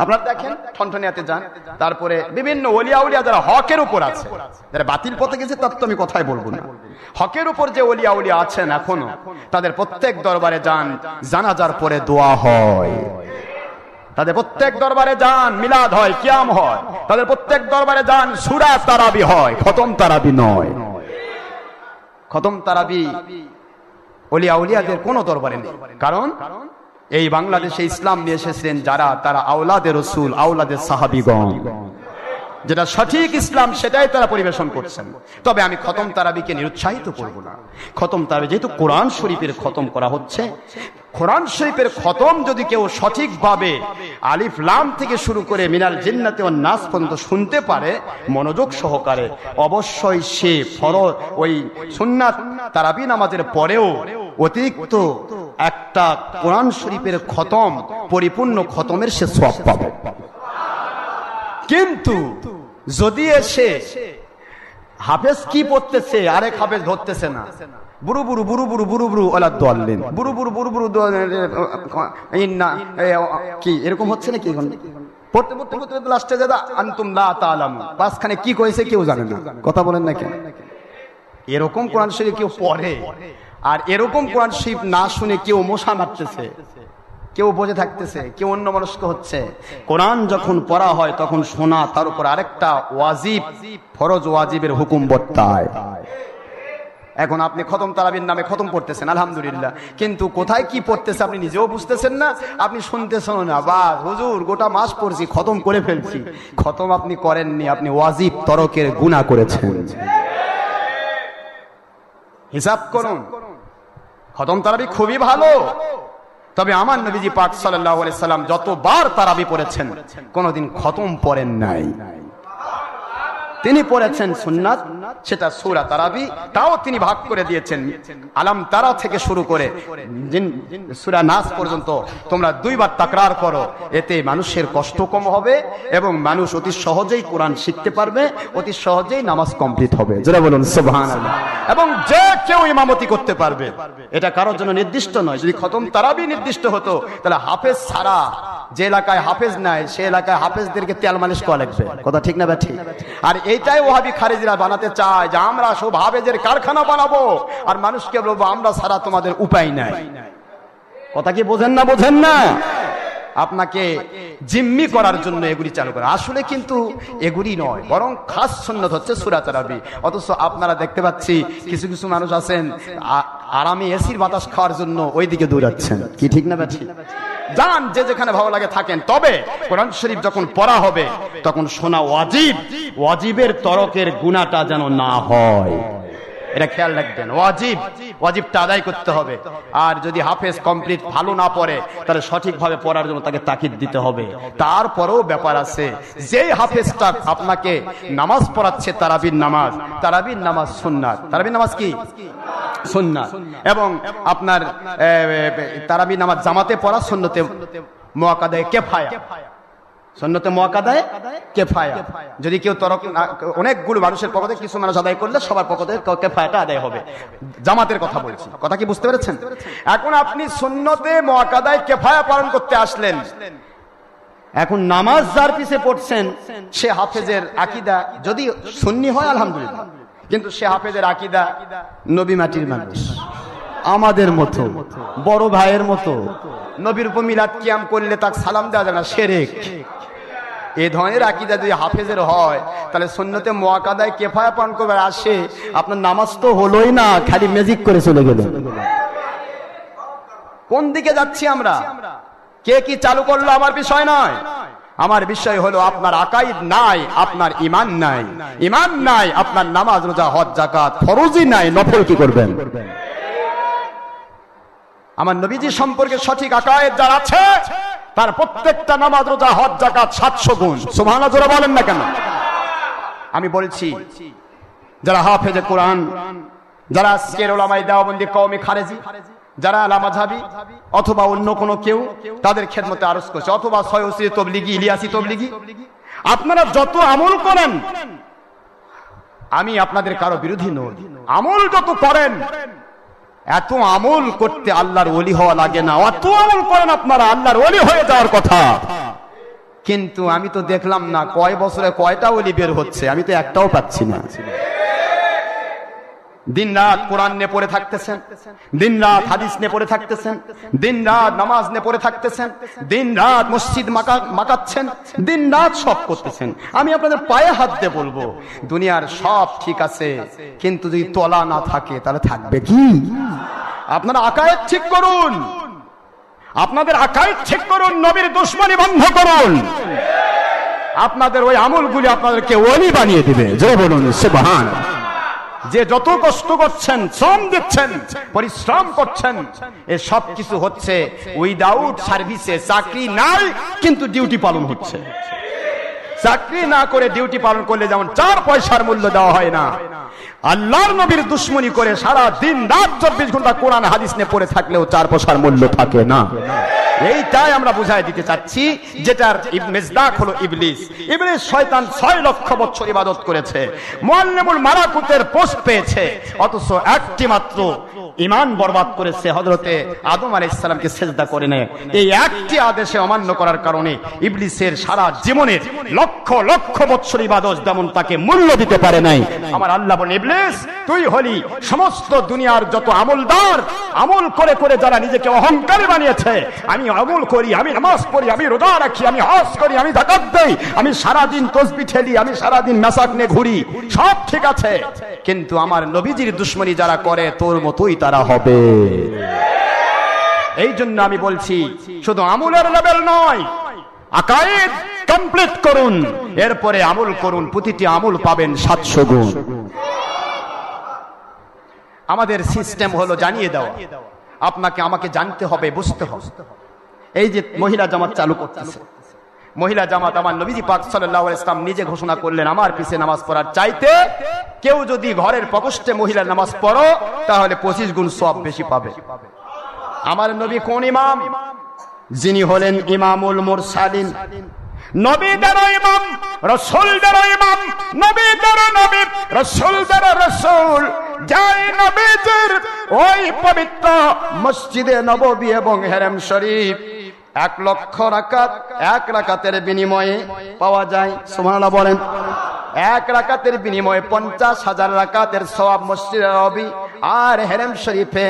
আপনারা দেখেন ঠনঠনিয়াতে যান, তারপরে বিভিন্ন ওলিয়া উলিয়া যারা হকের উপর আছে, যারা বাতিল পথে গেছে তার তো আমি কথাই বলবো না, হকের উপর যে ওলিয়া উলিয়া আছেন এখনো, তাদের প্রত্যেক দরবারে যান, জানাজার পরে দোয়া হয়, তাদের প্রত্যেক দরবারে যান, মিলাদ হয়, কিয়াম হয়, তাদের প্রত্যেক দরবারে যান, সূরা তারাবি হয়, খতম তারাবি নয়। খতম তারাবি ওলিয়া উলিয়াদের কোন দরবারে নেই, কারণ এই বাংলাদেশে ইসলাম নিয়ে এসেছিলেন যারা, তারা আওলাদে রসুল, আওলাদে সাহাবীগণ, যেটা সঠিক ইসলাম সেটাই তারা পরিবেশন করছেন। তবে আমি খতম তারাবিকে নিরুৎসাহিত করব না। খতম তারাবি যেহেতু কোরআন শরীফের খতম করা হচ্ছে, কোরআন শরীফের খতম যদি কেউ সঠিকভাবে আলিফ লাম থেকে শুরু করে মিনাল জিন্নাতি ওয়ান নাস পর্যন্ত শুনতে পারে মনোযোগ সহকারে, অবশ্যই সে ফরজ ওই সুন্নাত তারাবি নামাজের পরেও অতিরিক্ত একটা কোরআন শরীফের খতম, পরিপূর্ণ খতমের সে সওয়াব পাবে। কিন্তু যদি এসে হাফেজ কি পড়তেছে আরেক হাফেজ ধরতেছে না, বুরু বুরু বুরু বুরু বুরু বুরু ওলা দোয়াল্লেন, বুরু বুরু বুরু বুরু কি এরকম হচ্ছে না? কি পড়তে পড়তে পড়তে লাস্টে দাদা আনতুম লা তাআলামু, পাঁচখানে কি কইছে কেউ জানে না, কথা বলেন না কেন? এরকম কোরআন শরীফ কেউ পড়ে, আর এরকম কোরআন শরীফ না শুনে কেউ মশা মারতেছে, কেউ বসে থাকতেছে, কেউ অন্যমনস্ক হচ্ছে। কোরআন যখন পড়া হয় তখন শোনা, তার উপর আরেকটা ওয়াজিব, ফরজ ওয়াজিবের হুকুম বর্তায়। এখন আপনি খতম তারাবির নামে খতম পড়তেছেন, আলহামদুলিল্লাহ, কিন্তু কোথায় কি পড়তেছে আপনি নিজেও বুঝতেছেন না, আপনি শুনতেছেন না। বা হুজুর গোটা মাস পড়ছি, খতম করে ফেলছি। খতম আপনি করেননি, আপনি ওয়াজিব তরকের গুনাহ করেছেন। হিসাব করুন। খতম তারাবি খুবই ভালো, তবে আমার নবীজি পাক সাল্লাল্লাহু আলাইহি সাল্লাম যতবার তারাবি পড়েছেন কোনদিন খতম পড়েন নাই। তিনি পড়েছেন সুন্নাত, সেটা সূরা তারাবি, তাও তিনি ভাগ করে দিয়েছেন আলাম তারা থেকে শুরু করে সূরা নাস পর্যন্ত তোমরা দুইবার তাকরার করো, এতে মানুষের কষ্ট কম হবে এবং মানুষ অতি সহজেই কোরআন শিখতে পারবে, অতি সহজেই নামাজ কমপ্লিট হবে। যারা বলুন সুবহানাল্লাহ। এবং যে কেউ ইমামতি করতে পারবে, এটা কারোর জন্য নির্দিষ্ট নয়। যদি খতম তারাবি নির্দিষ্ট হতো তাহলে হাফেজ ছাড়া যে এলাকায় হাফেজ নাই সে এলাকায় হাফেজদেরকে তেল মালিশ করা লাগবে, কথা ঠিক না ঠিক? আর এইটাই ওয়াহাবি খারিজিরা বানাতে চায় যে আমরা সব হাফেজের কারখানা বানাবো আর মানুষকে বলবো আমরা ছাড়া তোমাদের উপায় নাই। কথা কি বোঝেন না? বোঝেন না? আপনাকে জিম্মি করার জন্য এগুলি চালু করা, আসলে কিন্তু এগুলি নয়, বরং খাস সুন্নাত হচ্ছে সূরা তারাবি। অথচ আপনারা দেখতে পাচ্ছি কিছু কিছু মানুষ আছেন আরামে এসির বাতাস খাওয়ার জন্য ওইদিকে দৌড়াচ্ছেন, কি ঠিক না ঠিক? যান, যে যেখানে ভালো লাগে থাকেন, তবে কোরআন শরীফ যখন পড়া হবে তখন শোনা ওয়াজিব, ওয়াজিবের তরকের গুনাহটা যেন না হয়, এটা খেয়াল রাখবেন। ওয়াজিবটা আদায় করতে হবে। আর যদি হাফেজ কমপ্লিট ভালো না পড়ে তাহলে সঠিকভাবে পড়ার জন্য তাকে তাকিদ দিতে হবে। তারপরেও ব্যাপার আছে, যেই হাফেজটা আপনাকে নামাজ পড়াচ্ছে তারাবির নামাজ সুন্নাত, তারাবির নামাজ কি সুন্নাত, এবং আপনার তারাবির নামাজ জামাতে পড়া সুন্নতে মুআক্কাদায়ে কিফায়া, সুন্নতে মুআক্কাদায়ে কিফায়া। যদি কেউ তরক, অনেকগুলো মানুষের পক্ষে কিছু মানুষ আদায় করলে সবার পক্ষে কিফায়াটা আদায় হবে। জামাতের কথা বলছি, কথা কি বুঝতে পেরেছেন? এখন আপনি সুন্নতে মুআক্কাদায়ে কিফায়া পালন করতে আসলেন, এখন নামাজ যার পিছে পড়ছেন সে হাফেজের আকীদা যদি সুন্নি হয় আলহামদুলিল্লাহ, কিন্তু সে হাফেজের আকীদা নবী মাটির মানুষ, আমাদের মতো বড় ভাইয়ের মতো। নবীর উপর মিলাদ কিয়াম করলে তাকে সালাম দেওয়া যাবে না, শিরক। এই ধরনের আকীদা যদি হাফেজের হয় তাহলে সুন্নতে মুআক্কাদায়ে কিফায়া পালন করবে আসে, আপনার নামাজ তো হলোই না, খালি ম্যাজিক করে চলে গেল। কোন দিকে যাচ্ছি আমরা? কে কি চালু করলো আমার বিষয় নয়, আমার বিষয় হলো আপনার আকাইদ নাই, আপনার ঈমান নাই, ঈমান নাই, আপনার নামাজ রোজা হজ যাকাত ফরজই নাই, নফল কি করবেন? আমার নবীজি সম্পর্কে সঠিক আকায়েদ যার আছে তার প্রত্যেকটা নামাজ রোজা হজ যাকাত 700 গুণ। সুবহানাল্লাহ জোরে বলেন না কেন? আমি বলছি যারা হাফেজে কোরআন, যারা আজকের উলামায়ে দেওবন্দি কওমি খারেজি, যারা আলা মাযহাবী অথবা অন্য কোনো কেউ তাদের খেদমতে আরজ করছে, অথবা সয়সি তবলিগি, ইলিয়াসি তবলিগি, আপনারা যত আমল করেন, আমি আপনাদের কারো বিরোধী নই, আমল যত করেন, এত আমল করতে আল্লাহর ওলি হওয়া লাগে না, অত আমল করেন আপনারা আল্লাহর ওলি হয়ে যাওয়ার কথা। কিন্তু আমি তো দেখলাম না কয় বছরে কয়টা ওলি বের হচ্ছে, আমি তো একটাও পাচ্ছি না। দিন রাত কোরআন নিয়ে পড়ে থাকতেছেন, দিন রাত হাদিস নিয়ে পড়ে থাকতেছেন, দিন রাত নামাজ নিয়ে পড়ে থাকতেছেন, দিন রাত মসজিদ মাকাচ্ছেন, দিন রাত সব করতেছেন। আমি আপনাদের পায়ে হাত দিয়ে বলবো, দুনিয়ার সব ঠিক আছে, কিন্তু যদি তলা না থাকে তাহলে থাকবে কি? আপনারা আকায়েদ ঠিক করুন, আপনাদের আকায়েদ ঠিক করুন, নবীর দুশমনি বন্ধ করুন, আপনাদের ওই আমলগুলি আপনাদেরকে ওলি বানিয়ে দিবে। জয় বলুন সুবহানাল্লাহ। যে যত কষ্ট করছেন, শ্রম দিচ্ছেন, পরিশ্রম করছেন, এ সব কিছু হচ্ছে উইদাউট সার্ভিসে। চাকরি নাই কিন্তু ডিউটি পালন হচ্ছে। চাকরি না করে ডিউটি পালন করলে যেমন 4 পয়সার মূল্য দেওয়া হয় না, আল্লাহর নবীর দুশমনি করে সারা দিন রাত 24 ঘন্টা কোরআন হাদিস নিয়ে পড়ে থাকলেও 4 পয়সার মূল্য থাকে না। এইটাই আমরা বুঝাই দিতে চাচ্ছি, যেটার মেজদাক হলো ইবলিস। ইবলিস শয়তান 6 লক্ষ বছর ইবাদত করেছে, মুআল্লিমুল মালাকুতের পোস্ট পেয়েছে, অথচ একটি মাত্র ঈমান বরবাদ করেছে, হযরতে আদম আলাইহিস সালামকে সিজদা করে নেয়। এই একটি আদেশে অমান্য করার কারণে ইবলিসের সারা জীবনের লক্ষ লক্ষ বছর ইবাদত যেমন তাকে মূল্য দিতে পারে নাই। আমার আল্লাহ বলেন, ইবলিস তুই হলি সমস্ত দুনিয়ার যত আমলদার, আমল করে করে যারা নিজেকে অহংকারী বানিয়েছে, আমি আমল করি, আমি নামাজ পড়ি, আমি রোজা রাখি, আমি হজ করি, আমি যাকাত দেই, আমি সারাদিন তাসবিহ ঠেলি, আমি সারাদিন মেসাক নিয়ে ঘুরি, সব ঠিক আছে, কিন্তু আমার নবীজির দুশমনি যারা করে তোর মতোই তারা হবে। এই জন্য আমি বলছি, শুধু আমলের লেভেল নয়, আকায়েদ কমপ্লিট করুন, এরপরে আমল করুন, প্রতিটি আমল পাবেন 700 গুণ। আমাদের সিস্টেম হলো জানিয়ে দেওয়া, আপনাকে আমাকে জানতে হবে, বুঝতে হবে। এই যে মহিলা জামাত চালু করতেছে, মহিলা জামাত আমার নবীজি পাক সাল্লাল্লাহু আলাইহি ওয়াসাল্লাম নিজে ঘোষণা করলেন, আমার পিছে নামাজ পড়ার চাইতে কেউ যদি ঘরের প্রকোষ্ঠে মহিলার নামাজ পড়ো তাহলে 25 গুণ সওয়াব বেশি পাবে। আমার নবী কোন ইমাম? যিনি হলেন ইমামুল মুরসালিন, নবীদের ইমাম, রাসূলদের ইমাম, নবীদের নবী, রাসূলদের রাসূল। যাই নবীজির ওই পবিত্র মসজিদে নববী এবং হেরেম শরীফ 1 লক্ষ রাকাত, 1 রাকাতের বিনিময়ে পাওয়া যায়। সুবহানাল্লাহ বলেন। 1 রাকাতের বিনিময়ে 50,000 রাকাতের সওয়াব মসজিদে নববী আর হেরেম শরীফে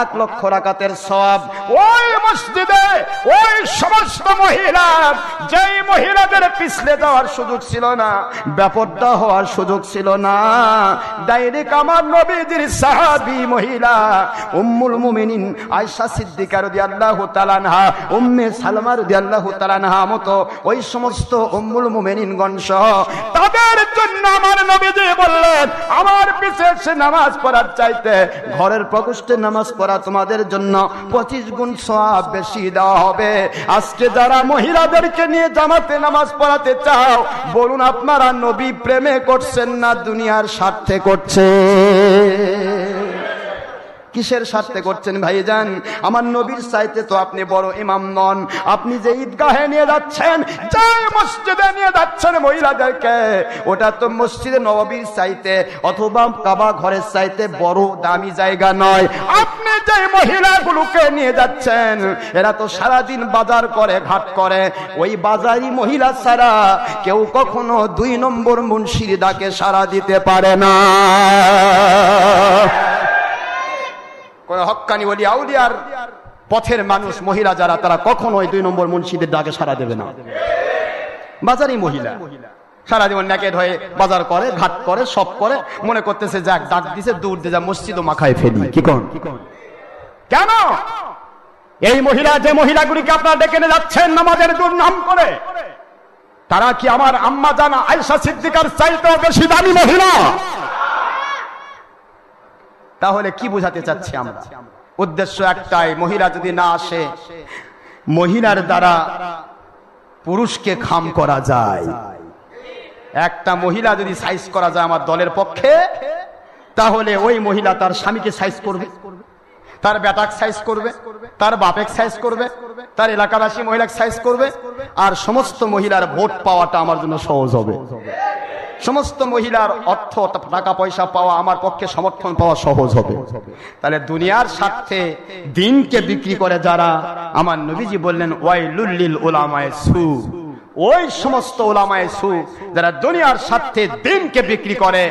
1 লক্ষ রাকাতের সওয়াব। ওই মসজিদে ওই সমস্ত মহিলা, যেই মহিলাদের পিছলে যাওয়ার সুযোগ ছিল না, বেপরদা হওয়ার সুযোগ ছিল না, ডাইরেক্ট আমার নবীজির সাহাবী মহিলা উম্মুল মুমিনিন আয়েশা সিদ্দিকা রাদিয়াল্লাহু তাআলা আনহা, উম্মে সালমা রাদিয়াল্লাহু তাআলা আনহা মতো ওই সমস্ত উম্মুল মুমিনিনগণ সহ তাদের জন্য আমার নবীজি বললেন, আমার পিছে এসে নামাজ পড়ার চাইতে ঘরের প্রকোষ্ঠে নামাজ পড়া তোমাদের জন্য 25 গুণ সওয়াব বেশি দেওয়া হবে। আজকে যারা মহিলাদেরকে নিয়ে জামাতে নামাজ পড়াতে চাও, বলুন আপনারা নবী প্রেমে করছেন না দুনিয়ার স্বার্থে করছে? কিসের স্বার্থে করছেন ভাইজান? আমার নবীর চাইতে তো আপনি বড় ইমাম নন। আপনি যে ঈদগাহে নিয়ে যাচ্ছেন, যে মসজিদে নিয়ে যাচ্ছেন মহিলাদেরকে, ওটা তো মসজিদে নববীর চাইতে অথবা কাবা ঘরের চাইতে বড় দামি জায়গা নয়। আপনি যে মহিলাগুলোকে নিয়ে যাচ্ছেন, এরা তো সারাদিন বাজার করে, ঘাট করে, ওই বাজারি মহিলা ছাড়া কেউ কখনো 2 নম্বর মুন্সির ডাকে সাড়া দিতে পারে না। হক্কানি ওলি আউলিয়ার পথের মানুষ মহিলা যারা, তারা কখনোই 2 নম্বর মুন্সিদের ডাকে সাড়া দেবে না। বাজারি মহিলা সারা জীবন নেকেড হয়ে বাজার করে, ঘাট করে, সব করে, মনে করতেছে যাক ডাক দিছে দূর দিয়ে যা মসজিদ ও মাখায় ফেলি। কি কোন কেন এই মহিলা, যে মহিলাগুলিকে আপনারা ডেকে নিয়ে যাচ্ছেন নামাজের দুর্নাম করে, তারা কি আমার আম্মা জান আয়েশা সিদ্দিকার চাইতেও বেশি দামি মহিলা? তাহলে কি বোঝাতে চাচ্ছি আমরা? উদ্দেশ্য একটাই, মহিলা যদি না আসে, মহিলার দ্বারা পুরুষকে খাম করা যায়। একটা মহিলা যদি সাইজ করা যায় আমার দলের পক্ষে, তাহলে ওই মহিলা তার স্বামীকে সাইজ করবে। তার বেটা এক্সারসাইজ করবে, তার বাপ এক্সারসাইজ করবে, তার এলাকাবাসী মহিলা এক্সারসাইজ করবে, আর সমস্ত মহিলার ভোট পাওয়াটা আমার জন্য সহজ হবে। সমস্ত মহিলার অর্থ টাকা পয়সা পাওয়া আমার পক্ষে সমর্থন পাওয়া সহজ হবে। তাহলে দুনিয়ার স্বার্থে দিনকে বিক্রি করে যারা, আমার নবীজি বললেন ওয়াইলুল লিল উলামায়ে সু, ওই সমস্ত উলামায়ে সু যারা দুনিয়ার স্বার্থে দিনকে বিক্রি করে,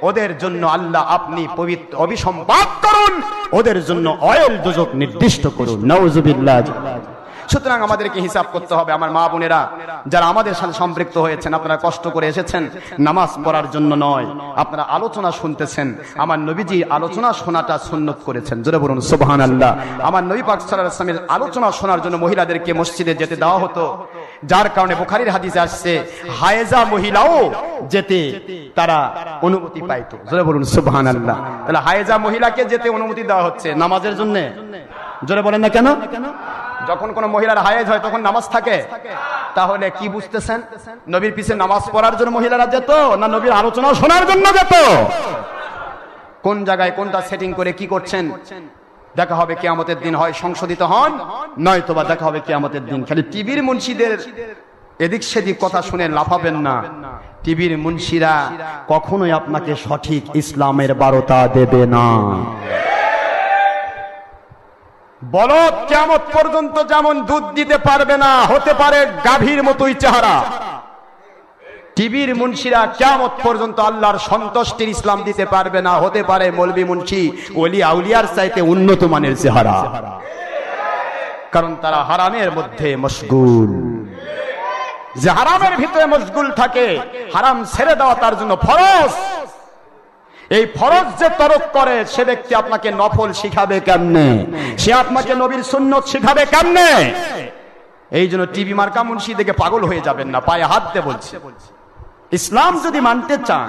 ওদের জন্য আল্লাহ আপনি পবিত্র অভিসম্পাদ করুন, ওদের জন্য অয়েল দোজক নির্দিষ্ট করুন। নাউজুবিল্লাহ। সুতরাং আমাদেরকে হিসাব করতে হবে। আমার মা বোনেরা যারা আমাদের সাথে সম্পৃক্ত হয়েছেন, আপনারা কষ্ট করে এসেছেন নামাজ পড়ার জন্য নয়, আপনারা আলোচনা শুনতেছেন। আমার নবীজি আলোচনা শোনাটা সুন্নত করেছেন, জোরে বলুন সুবহানাল্লাহ। আমার নবী পাক সাল্লাল্লাহু আলাইহি ওয়াসাল্লামের আলোচনা শোনার জন্য মহিলাদেরকে মসজিদে যেতে দেওয়া হতো, যার কারণে বুখারীর হাদিসে আসছে হায়েজা মহিলাও যেতে তারা অনুমতি পাইতো, জোরে বলুন সুবহানাল্লাহ। তাহলে হায়েজা মহিলাকে যেতে অনুমতি দেওয়া হচ্ছে নামাজের জন্য, জোরে বলেন না কেন? যখন কোন মহিলার হায়েজ হয় তখন নামাজ থাকে। তাহলে কি বুঝতেছেন? নবীর পিছে নামাজ পড়ার জন্য মহিলারা যেত না নবীর আলোচনা শোনার জন্য যেত? কোন জায়গায় কোনটা সেটিং করে কি করছেন দেখা হবে কিয়ামতের দিন। হয় সংশোধিত হন, নয়তোবা দেখা হবে কিয়ামতের দিন। খালি টিভির মুন্সিদের এদিক সেদিক কথা শুনে লাফাবেন না। টিভির মুন্সিরা কখনোই আপনাকে সঠিক ইসলামের বার্তা দেবে না। বলদ কিয়ামত পর্যন্ত যেমন দুধ দিতে পারবে না, হতে পারে গাভীর মতোই চেহারা। টিভির মুন্সিরা কিয়ামত পর্যন্ত আল্লাহর সন্তুষ্টির ইসলাম দিতে পারবে না, হতে পারে মৌলবী মুন্সি ওলি আউলিয়ার চাইতে উন্নত মানের চেহারা, কারণ তারা হারামের মধ্যে মশগুল। যে হারামের ভিতরে মশগুল থাকে, হারাম ছেড়ে দেওয়া তার জন্য ফরজ। এই ফরজ যে তরক করে সে ব্যক্তি আপনাকে নফল শিখাবে কেমনে? সে আপনাকে নবীর সুন্নত শিখাবে কেমনে? এই জন্য টিভি মার্কা মুন্সি দেখে পাগল হয়ে যাবেন না, পায়ে হাত দিয়ে বলছি। ইসলাম যদি মানতে চান,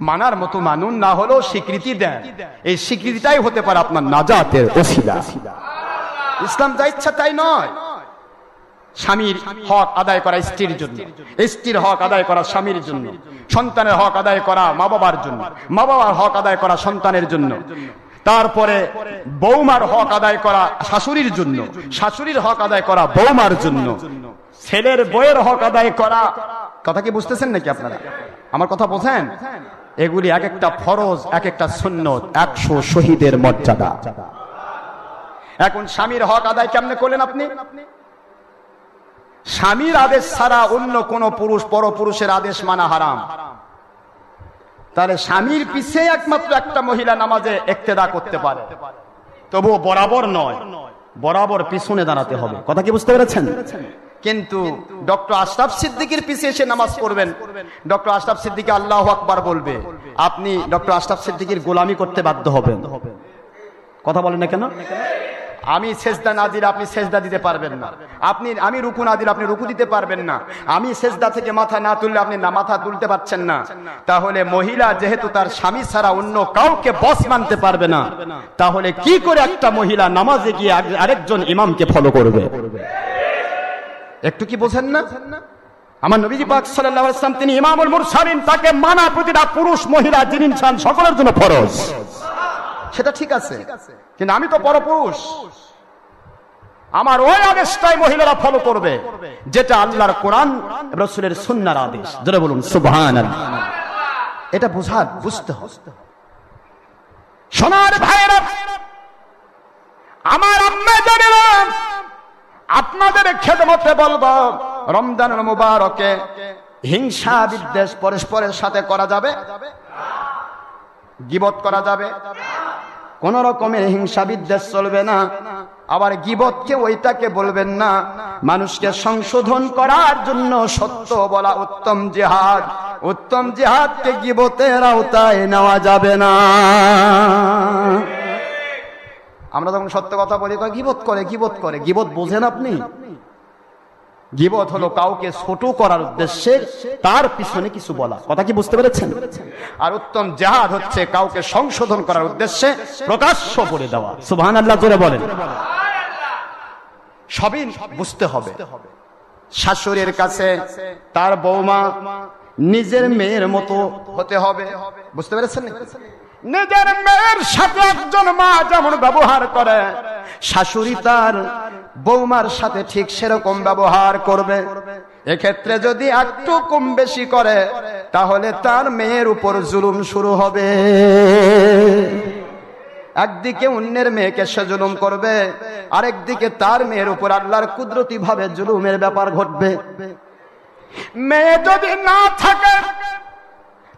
মানার মতো মানুন, না হলেও স্বীকৃতি দেন। এই স্বীকৃতিটাই হতে পারে আপনার নাজাতের ওসিলা। ইসলাম যা ইচ্ছা তাই নয়। স্বামীর হক আদায় করা স্ত্রীর জন্য, স্ত্রীর হক আদায় করা স্বামীর জন্য, সন্তানের হক আদায় করা মা বাবার জন্য, মা বাবার হক আদায় করা সন্তানের জন্য, তারপরে বৌমার হক আদায় করা শাশুড়ির জন্য, শাশুড়ির হক আদায় করা বৌমার জন্য, ছেলের বউয়ের হক আদায় করা। কথা কি বুঝতেছেন নাকি আপনারা? আমার কথা বোঝেন? এগুলি এক একটা ফরজ, এক একটা সুন্নত, 100 শহীদের মর্যাদা। এখন স্বামীর হক আদায় কেমনে করলেন আপনি? স্বামীর আদেশ ছাড়া অন্য কোন পুরুষ পরপুরুষের আদেশ মানা হারাম। তাহলে স্বামীর পিছে একমাত্র একটা মহিলা নামাজে ইক্তেদা করতে পারে, তবুও বরাবর নয়, বরাবর পিছনে দাঁড়াতে হবে। কথা কি বুঝতে পেরেছেন? কিন্তু ডক্টর আশরাফ সিদ্দিকীর পিছে এসে নামাজ পড়বেন, ডক্টর আশরাফ সিদ্দিকী আল্লাহু আকবার বলবে, আপনি ডক্টর আশরাফ সিদ্দিকীর গোলামি করতে বাধ্য হবেন। কথা বলেন না কেন? আমি সেজদা না দিলে আপনি সেজদা দিতে পারবেন না, আমি রুকু না দিলে আপনি রুকু দিতে পারবেন না, আমি সেজদা থেকে মাথা না তুললে আপনি না মাথা তুলতে পারছেন না। তাহলে মহিলা যেহেতু তার স্বামী ছাড়া অন্য কাউকে বস মানতে পারবে না, তাহলে কি করে একটা মহিলা নামাজে গিয়ে আরেকজন ইমামকে ফলো করবে? একটু কি বোঝেন না? আমার নবী পাক সাল্লাল্লাহু আলাইহি ওয়াসাল্লাম তিনি ইমামুল মুরসালিন, তাকে মানা প্রতিটা পুরুষ মহিলা যিনি ইনসান সকলের জন্য ফরজ। সেটা ঠিক আছে, কিন্তু আমি তো পরপুরুষ, আমার ওই আদেশটাই মহিলারা ফলো করবে যেটা আল্লাহর কোরআন রাসূলের সুন্নাহর আদেশ। জোরে বলুন সুবহানাল্লাহ। এটা বুঝতে হবে। সোনার ভাইরা, আমার আম্মা জানেরা, আপনাদের খেদমতে বলবো, রমজানুল মুবারকে হিংসা বিদ্বেষ পরস্পরের সাথে করা যাবে? গীবত করা যাবে? কোন রকমের হিংসা বিদ্বেষ চলবে না। আবার গীবতকে ওইটাকে বলবেন না। মানুষকে সংশোধন করার জন্য সত্য বলা উত্তম জিহাদ, উত্তম জিহাদকে গীবতের আওতায় নেওয়া যাবে না। আমরা যখন সত্য কথা বলি, গীবত করে, গীবত করে। গীবত বোঝেন আপনি? গীবত হলো কাউকে ছোট করার উদ্দেশ্যে তার পিছনে কিছু বলা। কথা কি বুঝতে পেরেছেন? আর উত্তম জিহাদ হচ্ছে কাউকে সংশোধন করার উদ্দেশ্যে প্রকাশ্য করে দেওয়া। সুবহানাল্লাহ জোরে বলেন। সবই বুঝতে হবে। শাশুড়ির কাছে তার বৌমা নিজের মেয়ের মতো হতে হবে। বুঝতে পেরেছেন? নিজের মেয়ের সাথে একজন মা যেমন ব্যবহার করে, শাশুড়ি তার বৌমার সাথে ঠিক সেরকম ব্যবহার করবে। এক্ষেত্রে যদি একটু কম বেশি করে তাহলে তার মেয়ের উপর জুলুম শুরু হবে। একদিকে অন্যের মেয়েকে সে জুলুম করবে, আরেকদিকে তার মেয়ের উপর আল্লাহর কুদরতি ভাবে জুলুমের ব্যাপার ঘটবে। মেয়ে যদি না থাকে,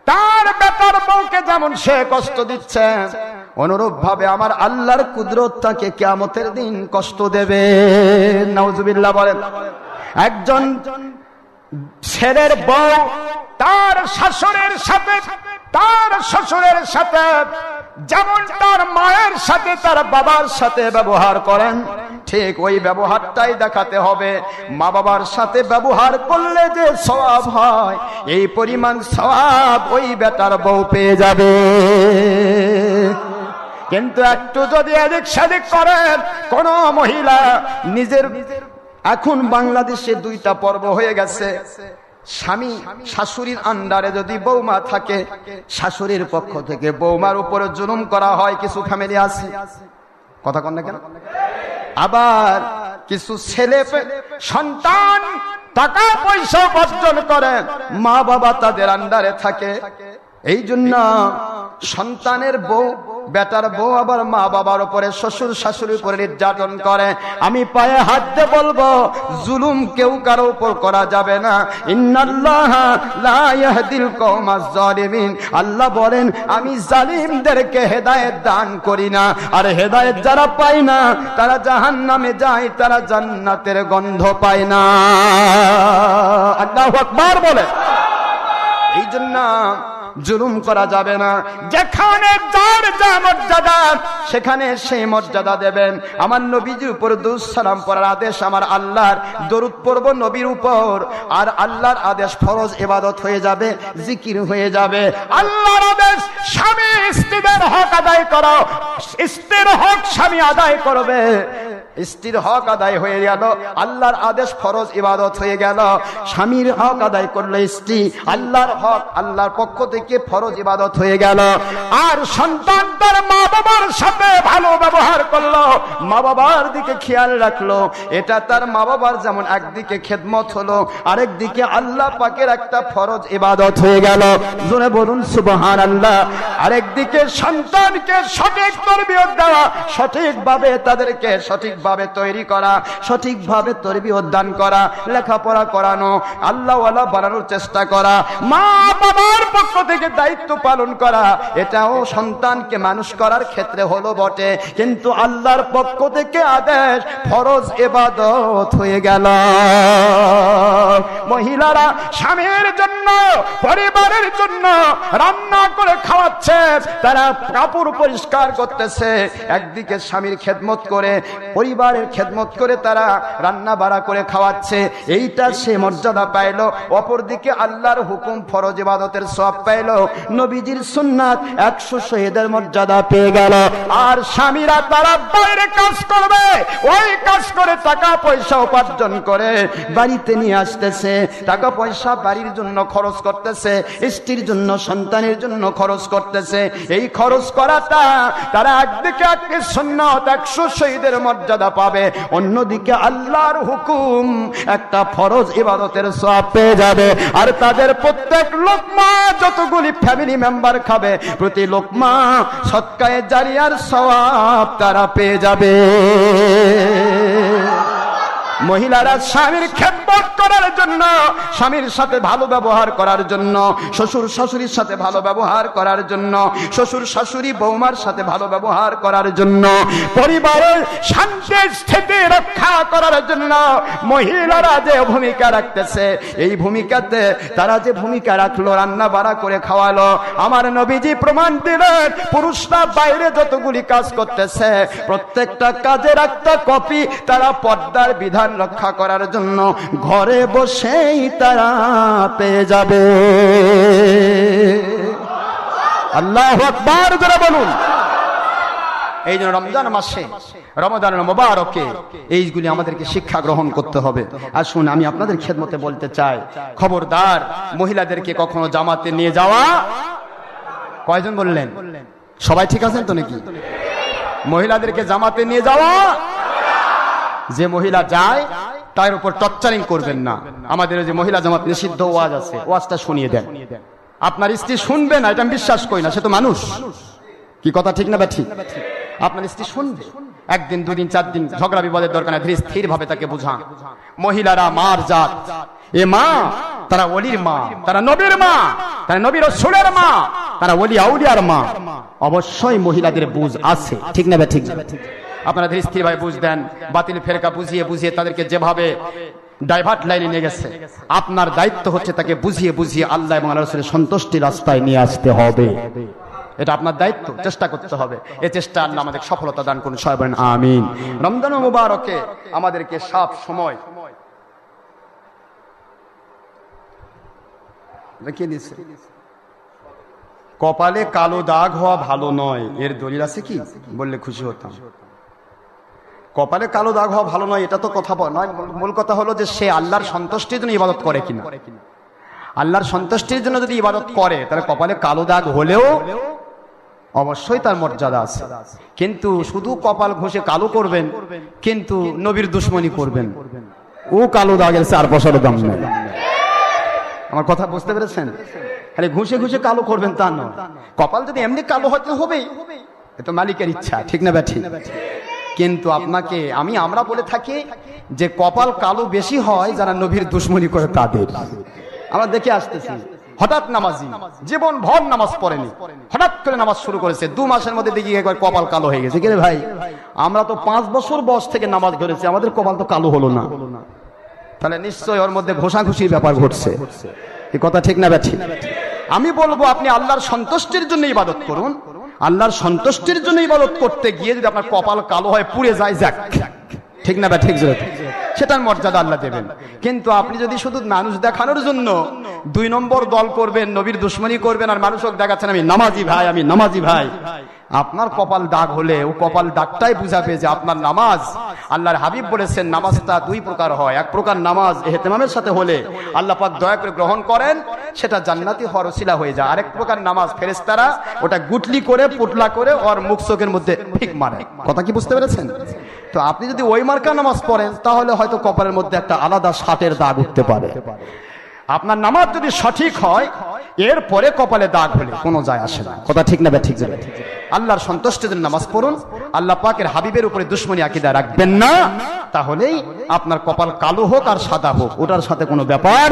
তার বেটার বউকে যেমন সে কষ্ট দিচ্ছে, অনুরূপ ভাবে আমার আল্লাহর কুদরত তাকে কিয়ামতের দিন কষ্ট দেবে। নাউজুবিল্লাহ বলেন। একজন ছেলের বউ তার শাশুড়ির সাথে, তার শ্বশুরের সাথে যেমন তার মায়ের সাথে তার বাবার সাথে ব্যবহার করেন, ঠিক ওই ব্যবহারটাই দেখাতে হবে। মা বাবার সাথে ব্যবহার করলে যে সওয়াব হয়, এই পরিমাণ সওয়াব ওই বেটার বউ পেয়ে যাবে। কিন্তু একটু যদি এদিক সেদিক করেন, কোন মহিলা নিজের, এখন বাংলাদেশে দুইটা পর্ব হয়ে গেছে। স্বামী শাশুড়ির আন্ডারে যদি বৌমা থাকে, শাশুড়ির পক্ষ থেকে বৌমার উপরে জুলুম করা হয়। কিছু ফ্যামিলি আছে, কথা কন না কেন? আবার কিছু ছেলে সন্তান টাকা পয়সা উপার্জন করে, মা বাবা তাদের আন্ডারে থাকে। এই জন্য সন্তানের বউ, বেটার বউ আবার মা বাবার উপরে, শ্বশুর শাশুড়ির উপরে নির্যাতন করে। আমি পায়ে হাত দিয়ে বলবো, জুলুম কেউ কারো উপর করা যাবে না। ইন্নাল্লাহা লা ইয়াহদিল কওমাজ জালিমিন। আল্লাহ বলেন, আমি জালিমদেরকে হেদায়েত দান করি না। আর হেদায়েত যারা পায় না তারা জাহান্নামে যায়, তারা জান্নাতের গন্ধ পায় না। আল্লাহু আকবার বলে। এই জন্য জুলুম করা যাবে না। যেখানে যার যা মর্যাদা, সেখানে সেই মর্যাদা দেবেন। আমার নবীজির উপর দুরূদ সালাম পড়ার আদেশ আমার আল্লাহর, দরুদ পড়ব নবীর উপর, আর আল্লাহর আদেশ ফরজ ইবাদত হয়ে যাবে, জিকির হয়ে যাবে। আল্লাহর আদেশ স্বামী স্ত্রীর হক আদায় করো, স্ত্রীর হক স্বামী আদায় করবে। স্ত্রীর হক আদায় হয়ে গেল, আল্লাহর আদেশ ফরজ ইবাদত হয়ে গেল। স্বামীর হক আদায় করলে স্ত্রী, আল্লাহর হক আল্লাহর পক্ষ থেকে ফরজ ইবাদত হয়ে গেল। আর সন্তান তার মা বাবার সাথে ভালো ব্যবহার করলো, মা বাবার দিকে খেয়াল রাখলো, এটা তার মা বাবার যেমন একদিকে খেদমত হলো, আরেকদিকে আল্লাহ পাকের একটা ফরজ ইবাদত হয়ে গেল। জোরে বলুন সুবহানাল্লাহ। আরেকদিকে সন্তানকে সঠিক তরবিয়ত দেওয়া, সঠিকভাবে তাদেরকে সঠিকভাবে তৈরি করা, সঠিকভাবে তরবিয়ত দান করা, লেখাপড়া করানো, আল্লাহওয়ালা বানানোর চেষ্টা করা, মা বাবার পক্ষ থেকে দায়িত্ব পালন করা, এটাও সন্তানকে মানুষ করার ক্ষেত্রে হলো বটে, কিন্তু আল্লাহর পক্ষ থেকে আদেশ ফরজ ইবাদত হয়ে গেল। মহিলারা স্বামীর জন্য, পরিবারের জন্য রান্না করে খাওয়াচ্ছে, তারা কাপড় পরিষ্কার করতেছে, একদিকে স্বামীর খেদমত করে, পরিবারের খেদমত করে তারা রান্না বাড়া করে খাওয়াচ্ছে, এইটা সে মর্যাদা পাইল। অপরদিকে আল্লাহর হুকুম ফরজ ইবাদতের সওয়াব পাইল, নবীজির সুন্নাত 100 শহীদের মর্যাদা পেয়ে গেল। আর স্বামীরা তারা বাইরে কাজ করবে, ওই কাজ করে টাকা পয়সা উপার্জন করে বাড়িতে নিয়ে আসতেছে, টাকা পয়সা বাড়ির জন্য খরচ করতেছে, স্ত্রীর জন্য, সন্তানের জন্য খরচ করতেছে। এই খরচ করাটা তারা একদিকে একটি সুন্নাত 100 শহীদের মর্যাদা পাবে, অন্যদিকে আল্লাহর হুকুম একটা ফরজ ইবাদতের সওয়াব পেয়ে যাবে। আর তাদের প্রত্যেক লোকমা, যতগুলি ফ্যামিলি মেম্বার খাবে, প্রতি লোকমা সদকায়ে জারিয়ার সওয়াব তারা পেয়ে যাবে। মহিলারা স্বামীর খেদমত করার জন্য, স্বামীর সাথে ভালো ব্যবহার করার জন্য, শ্বশুর শাশুড়ির সাথে ভালো ব্যবহার করার জন্য, শ্বশুর শাশুড়ি বৌমার সাথে ভালো ব্যবহার করার জন্য, পরিবারের শান্তি স্থিতি রক্ষা করার জন্য মহিলারা যে ভূমিকা রাখতেছে, এই ভূমিকাতে তারা যে ভূমিকা রাখলো, রান্না বাড়া করে খাওয়ালো, আমার নবীজি প্রমাণ দিলেন পুরুষরা বাইরে যতগুলি কাজ করতেছে প্রত্যেকটা কাজের একটা কপি তারা পর্দার বিধান রক্ষা করার জন্য ঘরে বসেই তারা পেয়ে যাবে। আল্লাহু আকবার জোরে বলুন। এই জন্য রমজান মাসে, রমাদানের মোবারকে এইগুলি আমাদেরকে শিক্ষা গ্রহণ করতে হবে। আসুন আমি আপনাদের খেদমতে বলতে চাই, খবরদার মহিলাদেরকে কখনো জামাতে নিয়ে যাওয়া, কয়জন বললেন? সবাই ঠিক আছেন তো নাকি? মহিলাদেরকে জামাতে নিয়ে যাওয়া, যে মহিলা যায় তার উপর টর্চারিং করবেন না। আমাদের যে মহিলা জামাত নিষিদ্ধ ওয়াজ আছে, ওয়াজটা শুনিয়ে দেন। আপনার স্ত্রী শুনবে না এটা আমি বিশ্বাস করি না, সে তো মানুষ। কি কথা ঠিক না বা ঠিক? আপনার স্ত্রী শুনবে, একদিন দুদিন চার দিন ঝগড়া বিবাদের দরকার নেই, ধীরে স্থির ভাবে তাকে বুঝান। মহিলারা মার জাত, এ মা, তারা ওলির মা, তারা নবীর মা, তারা নবীর রাসূলের মা, তারা ওলি আউলিয়ার মা। অবশ্যই মহিলাদের বুঝ আছে, ঠিক না বা ঠিক? আপনারা ধীরে স্থির ভাবে বুঝ দেন। বাতিল ফেরকা বুঝিয়ে বুঝিয়ে তাদেরকে যেভাবে ডাইভার্ট লাইনে নিয়ে গেছে, আপনার দায়িত্ব হচ্ছে তাকে বুঝিয়ে বুঝিয়ে আল্লাহ এবং আল্লাহর রাসূলের সন্তুষ্টির রাস্তায় নিয়ে আসতে হবে। এটা আপনার দায়িত্ব, চেষ্টা করতে হবে। এই চেষ্টা আল্লাহ আমাদের সফলতা দান করুন, সবাই বলেন আমিন। রমজান মুবারকে আমাদেরকে সব সময় রেখে দিয়েছে। কপালে কালো দাগ হওয়া ভালো নয়, এর দলিল আছে কি বললে খুশি হতাম। কপালে কালো দাগ হওয়া ভালো নয় এটা তো কথা নয়, মূল কথা হলো যে সে আল্লাহর সন্তুষ্টির জন্য ইবাদত করে কিনা। আল্লাহর সন্তুষ্টির জন্য যদি ইবাদত করে তাহলে কপালে কালো দাগ হলেও অবশ্যই তার মর্যাদা আছে। কিন্তু শুধু কপাল ঘষে কালো করবেন কিন্তু নবীর দুশ্মনী করবেন, ও কালো দাগের 4 পয়সার দাম নেই। আমার কথা বুঝতে পেরেছেন? আরে ঘুষে ঘুষে কালো করবেন তা নয়, কপাল যদি এমনি কালো হতে হবে এ তো মালিকের ইচ্ছা, ঠিক না ব্যাঠি? কিন্তু আপনাকে আমরা বলে থাকি যে কপাল কালো বেশি হয় যারা নবীর দুশ্মনী করে তাদের। আমরা দেখে আসতেছি হঠাৎ নামাজি, জীবন ভর নামাজ পড়েনি, হঠাৎ করে নামাজ শুরু করেছে, 2 মাসের মধ্যে দেখি একবার কপাল কালো হয়ে গেছে। কে ভাই, আমরা তো 5 বছর বয়স থেকে নামাজ ধরেছি, আমাদের কপাল তো কালো হলো না। তাহলে নিশ্চয়ই ওর মধ্যে ঘোষাঘুষির ব্যাপার ঘটছে। এই কথা ঠিক না ব্যাঠি? আমি বলবো আপনি আল্লাহর সন্তুষ্টির জন্য ইবাদত করুন। আল্লাহর সন্তুষ্টির জন্য ইবাদত করতে গিয়ে যদি আপনার কপাল কালো হয়, পুড়ে যায়, যাক, ঠিক না ব্যাঠি? সেটার মর্যাদা আল্লাহ দেবেন। কিন্তু আপনি যদি শুধু মানুষ দেখানোর জন্য 2 নম্বর দল করবেন, নবীর দুশ্মনী করবেন, আর মানুষকে দেখাচ্ছেন আমি নামাজি ভাই, আমি নামাজি ভাই, আপনার কপাল দাগ হলে ও কপাল দাগটাই বুঝাবে যে আপনার নামাজ, আল্লাহর হাবিব বলেছেন নামাজটা 2 প্রকার হয়। এক প্রকার নামাজ ইহতিমামের সাথে হলে আল্লাহ পাক দয়া করে গ্রহণ করেন, সেটা জান্নাতি হওয়ার ওসিলা হয়ে যায়। আরেক প্রকার নামাজ ফেরেশতারা ওটা গুটলি করে পুটলা করে ওর মুখ চোখের মধ্যে ঠিক মারে। কথা কি বুঝতে পেরেছেন? তো আপনি যদি ওই মার্কা নামাজ পড়েন তাহলে হয়তো কপালের মধ্যে একটা আলাদা ষাটের দাগ উঠতে পারে। আপনার নামাজ যদি সঠিক হয়, এরপরে কপালে দাগ হলে কোনো যায় আসে না। কথা ঠিক না বে ঠিক যাবে? আল্লাহর সন্তুষ্টির জন্য নামাজ পড়ুন, আল্লাহ পাকের হাবিবের উপরে দুশ্মনী আকীদা রাখবেন না, তাহলেই আপনার কপাল কালো হোক আর সাদা হোক ওটার সাথে কোনো ব্যাপার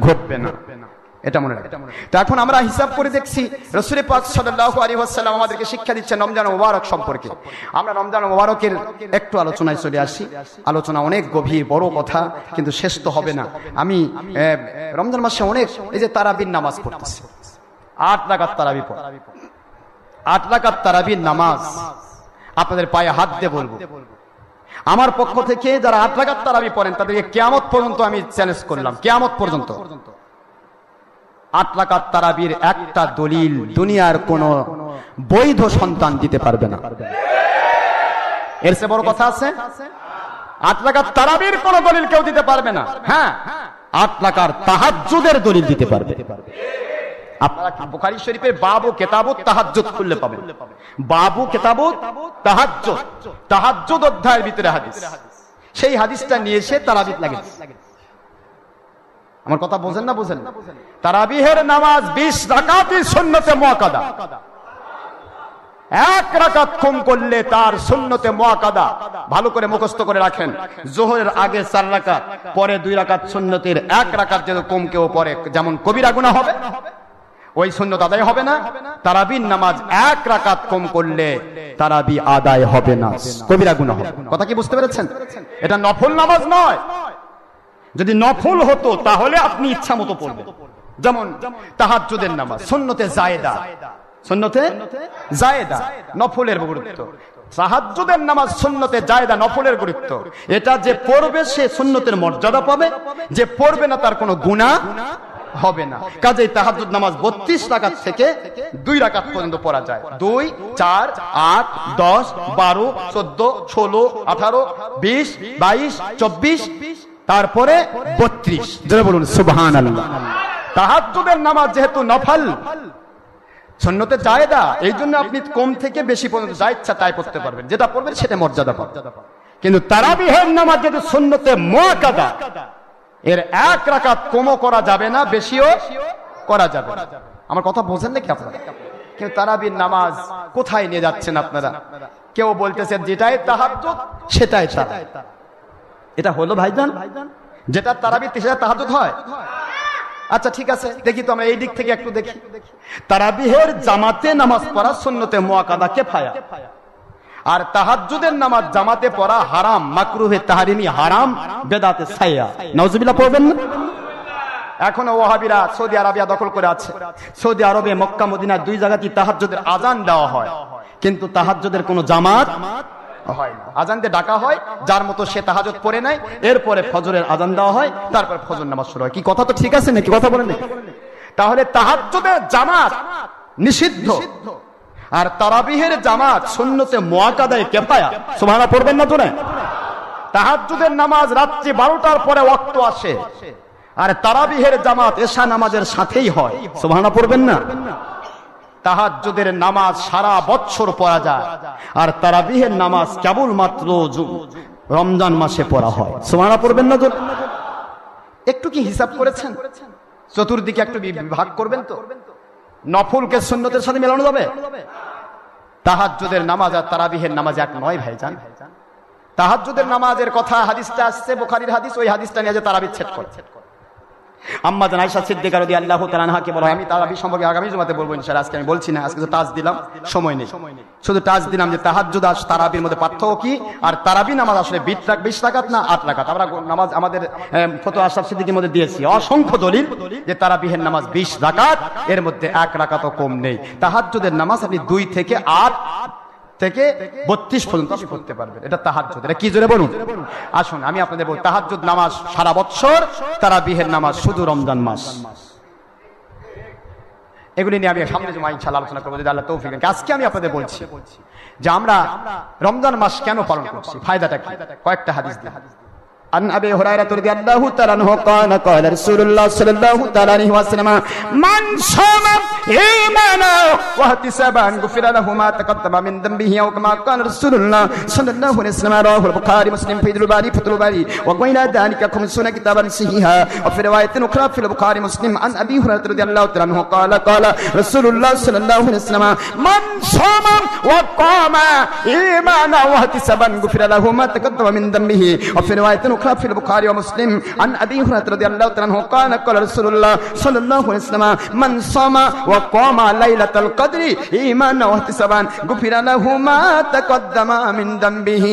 ঘটবে না। এটা মনে রাখবেন। তো এখন আমরা হিসাব করে দেখছি রাসূল পাক সাল্লাল্লাহু আলাইহি ওয়াসাল্লাম আমাদেরকে শিক্ষা দিচ্ছেন রমজান মুবারক সম্পর্কে। আমরা রমজান মুবারকের একটু আলোচনায় চলে আসি। আলোচনা অনেক গভীর বড় কথা, কিন্তু শেষ তো হবে না। আমি রমজান মাসে অনেক এই যে তারাবির নামাজ পড়তেছি, 8 রাকাত তারাবি পড়া, 8 রাকাত তারাবির নামাজ আপনাদের পায়ে হাত দিয়ে বলবো, আমার পক্ষ থেকে যারা 8 রাকাত তারাবি পড়েন তাদেরকে কিয়ামত পর্যন্ত আমি চ্যালেঞ্জ করলাম, কিয়ামত পর্যন্ত 8 রাকাত তারাবির একটা দলিল দুনিয়ার কোন বৈধ সন্তান দিতে পারবে না। এর চেয়ে বড় কথা আছে? 8 রাকাত তারাবির কোন দলিল কেউ দিতে পারবে না। হ্যাঁ, 8 রাকাত তাহাজ্জুদের দলিল দিতে পারবে। আপনারা বুখারী শরীফের বাবু কিতাবুত তাহাজ্জুদ খুললে পাবেন। বাবু কিতাবুত তাহাজ্জুদ, তাহাজ্জুদ অধ্যায়ের ভিতরে হাদিস, সেই হাদিসটা নিয়ে এসে তারাবিত লাগিয়েছে। আমার কথা বোঝেন না? বোঝেন? তারাবিহের নামাজ 20 রাকাতই সুন্নতে মুআক্কাদা। 1 রাকাত কম করলে তার সুন্নতে মুআক্কাদা। ভালো করে মুখস্থ করে রাখেন, যোহরের আগে 4 রাকাত, পরে 2 রাকাত সুন্নতের 1 রাকাত যদি কম কেউ পড়ে যেমন কবিরা গুনাহ হবে, ওই সুন্নত আদায় হবে না। তারাবির নামাজ 1 রাকাত কম করলে তারাবি আদায় হবে না, কবিরা গুনাহ হবে। কথা কি বুঝতে পেরেছেন? এটা নফল নামাজ নয়। যদি নফল হতো তাহলে আপনি ইচ্ছা মতো পড়বেন। যেমন তাহাজ্জুদের নামাজ সুন্নতে জায়েদা, সুন্নতে জায়েদা নফলের গুরুত্ব। তাহাজ্জুদের নামাজ সুন্নতে জায়েদা নফলের গুরুত্ব। এটা যে পড়বে সে সুন্নতের মর্যাদা পাবে, যে পড়বে না তার কোনো গুনাহ হবে না। কাজেই তাহাজ্জুদ নামাজ 32 রাকাত থেকে 2 রাকাত পর্যন্ত পড়া যায়। 2, 4, 8, 10, 12, 14, 16, 18, 20, 22, 24, তারপরে 32। জোরে বলুন সুবহানাল্লাহ। তাহাজ্জুদের নামাজ যেহেতু নফল, সুন্নতে জায়েদা, এই জন্য আপনি কম থেকে বেশি পর্যন্ত যা ইচ্ছা তাই পড়তে পারবেন, যেটা পড়বেন সেটা মর্যাদা পাবেন। কিন্তু তারাবিহের নামাজ যেহেতু সুন্নতে মুআক্কাদা, এর এক রাকাত কমও করা যাবে না, বেশিও করা যাবে না। আমার কথা বোঝেন নাকি আপনারা? কিন্তু তারাবির নামাজ কোথায় নিয়ে যাচ্ছেন আপনারা? কেউ বলতেছে যেটাই তাহাজ্জুদ সেটাই তারাবি। এটা হলো ভাইজান? যেটা তারাবি সেটা তাহাজ্জুদ হয়? আচ্ছা ঠিক আছে, দেখি তো আমরা এই দিক থেকে একটু দেখি। তারাবিহের জামাতে নামাজ পড়া সুন্নতে মুআক্কাদা কিফায়া, আর তাহাজ্জুদের নামাজ জামাতে পড়া হারাম, মাকরুহে তাহরিমি, হারাম, বেদাতে সাইয়্যা। নাউজুবিল্লাহ পড়বেন না? এখনো ওয়াহাবিরা সৌদি আরবিয়া দখল করে আছে। সৌদি আরবে মক্কা মদিনা দুই জায়গাতেই তাহাজ্জুদের আজান দেওয়া হয়, কিন্তু তাহাজ্জুদের কোনো জামাত হয় না। আজান দিয়ে ডাকা হয়, যার মতো সে তাহাজ্জুদ পড়ে নেয়, এরপরে ফজরের আজান দেওয়া হয়, তারপর ফজর নামাজ শুরু হয়। কি কথা তো ঠিক আছে নাকি? কথা বলেন নাকি? তাহলে তাহাজ্জুদের জামাত নিষিদ্ধ, আর তারাবিহের জামাত সুন্নতে মুআক্কাদায়ে কিফায়া। সুবহানাল্লাহ পড়বেন না তো? না, তাহাজ্জুদের নামাজ রাত্রি 12টার পরে ওয়াক্ত আসে, আর তারাবিহের জামাত এশা নামাজের সাথেই হয়। সুবহানাল্লাহ পড়বেন না? তাহাজ্জুদের নামাজ সারা বছর পড়া যায়, আর তারাবিহের নামাজ কেবল মাত্র রমজান মাসে পড়া হয়। সুবহানাল্লাহ পড়বেন না? একটু কি হিসাব করেছেন? চতুর্দিকে একটু বিভাগ করবেন তো। নফলকে সুন্নতের সাথে মেলানো যাবে? তাহাজ্জুদের নামাজ আর তারাবিহের নামাজ এক নয় ভাইজান। তাহাজ্জুদের নামাজের কথা হাদিসটা আসছে, বুখারীর হাদিস, ওই হাদিসটা নিয়ে যে তারাবি ছেদ করে। আম্মা জান আয়েশা সিদ্দিকা রাদিয়াল্লাহু তাআলা আনহাকে বলা হয়, আমি তারাবি সম্পর্কে আগামী জুমাতে বলবো ইনশাআল্লাহ, আজকে আমি বলছি না, আজকে তো টাচ দিলাম, সময় নেই, শুধু টাচ দিলাম যে তাহাজ্জুদ আর তারাবির মধ্যে পার্থক্য কি। আর তারাবি নামাজ আসলে 20 রাকাত না 8 রাকাত। আমরা নামাজ আমাদের ফতোয়া আশরাফ সিদ্দিকীর মধ্যে দিয়েছি অসংখ্য দলিল যে তারাবিহের নামাজ 20 রাকাত, এর মধ্যে 1 রাকাতও কম নেই। তাহাজ্জুদের নামাজ আপনি 2 থেকে 8 থেকে 32 পর্যন্ত আপনি করতে পারবেন। এটা তাহাজ্জুদ। এটা কি জোরে বলুন? আসুন আমি আপনাদের বলি, তাহাজ্জুদ নামাজ সারা বছর, তারাবিহের নামাজ শুধু রমজান মাস। এগুলি নিয়ে আমি সামনে জমা ইনশাআল্লাহ আলোচনা করবো যদি আল্লাহ তৌফিক দেন। আজকে আমি আপনাদের বলছি যে আমরা রমজান মাস কেন পালন করছি, ফায়দাটা কি, কয়েকটা হাদিস দিই। عن أبي هريرة رضي الله تعالى عنه قال قال رسول الله صلى الله تعالى عليه وسلم من صام إيمانا واحتسابا غفر له ما تقدم من ذنبه أو كما قال رسول الله صلى الله عليه وسلم رواه البخاري مسلم في الباري فتح الباري وغير ذلك 50 كتابا صحيحا وفي رواية أخرى في البخاري مسلم عن أبي هريرة رضي الله تعالى عنه قال قال رسول الله صلى الله عليه وسلم من صام وقام إيمانا واحتسابا غفر له ما تقدم من ذنبه وفي رواية في البخاري ومسلم عن ابي هريره رضي الله عنه قال قال رسول الله صلى الله عليه وسلم من صام وقام ليله القدر ايمانا واحتسابا غفر له ما تقدم من ذنبه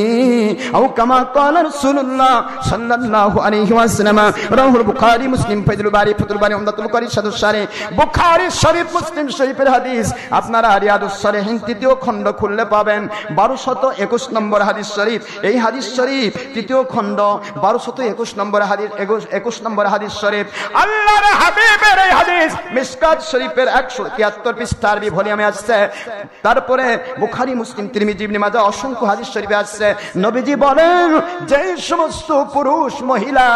او كما قال رسول الله صلى الله عليه وسلم رواه البخاري مسلم في الباري فتح الباري عمدة البخاري شرح الشارح বুখারী শরীফ মুসলিম শরীফের হাদিস। আপনারা রিয়াদুস সালিহিন 3য় খণ্ড খুললে পাবেন 1221 নম্বর হাদিস শরীফ। এই হাদিস শরীফ 3য় খণ্ড 1221 নম্বর হাদিস, 21 নম্বর হাদিস শরীফ। আল্লাহর হাবিবের এই হাদিস মিশকাত শরীফের 173 পৃষ্ঠার ভলিউমে আসছে। তারপরে বুখারী মুসলিম তিরমিজি ইবনে মাজাহ অসংখ্য হাদিস শরীফে আসছে। নবীজি বলেন, যে সমস্ত পুরুষ মহিলা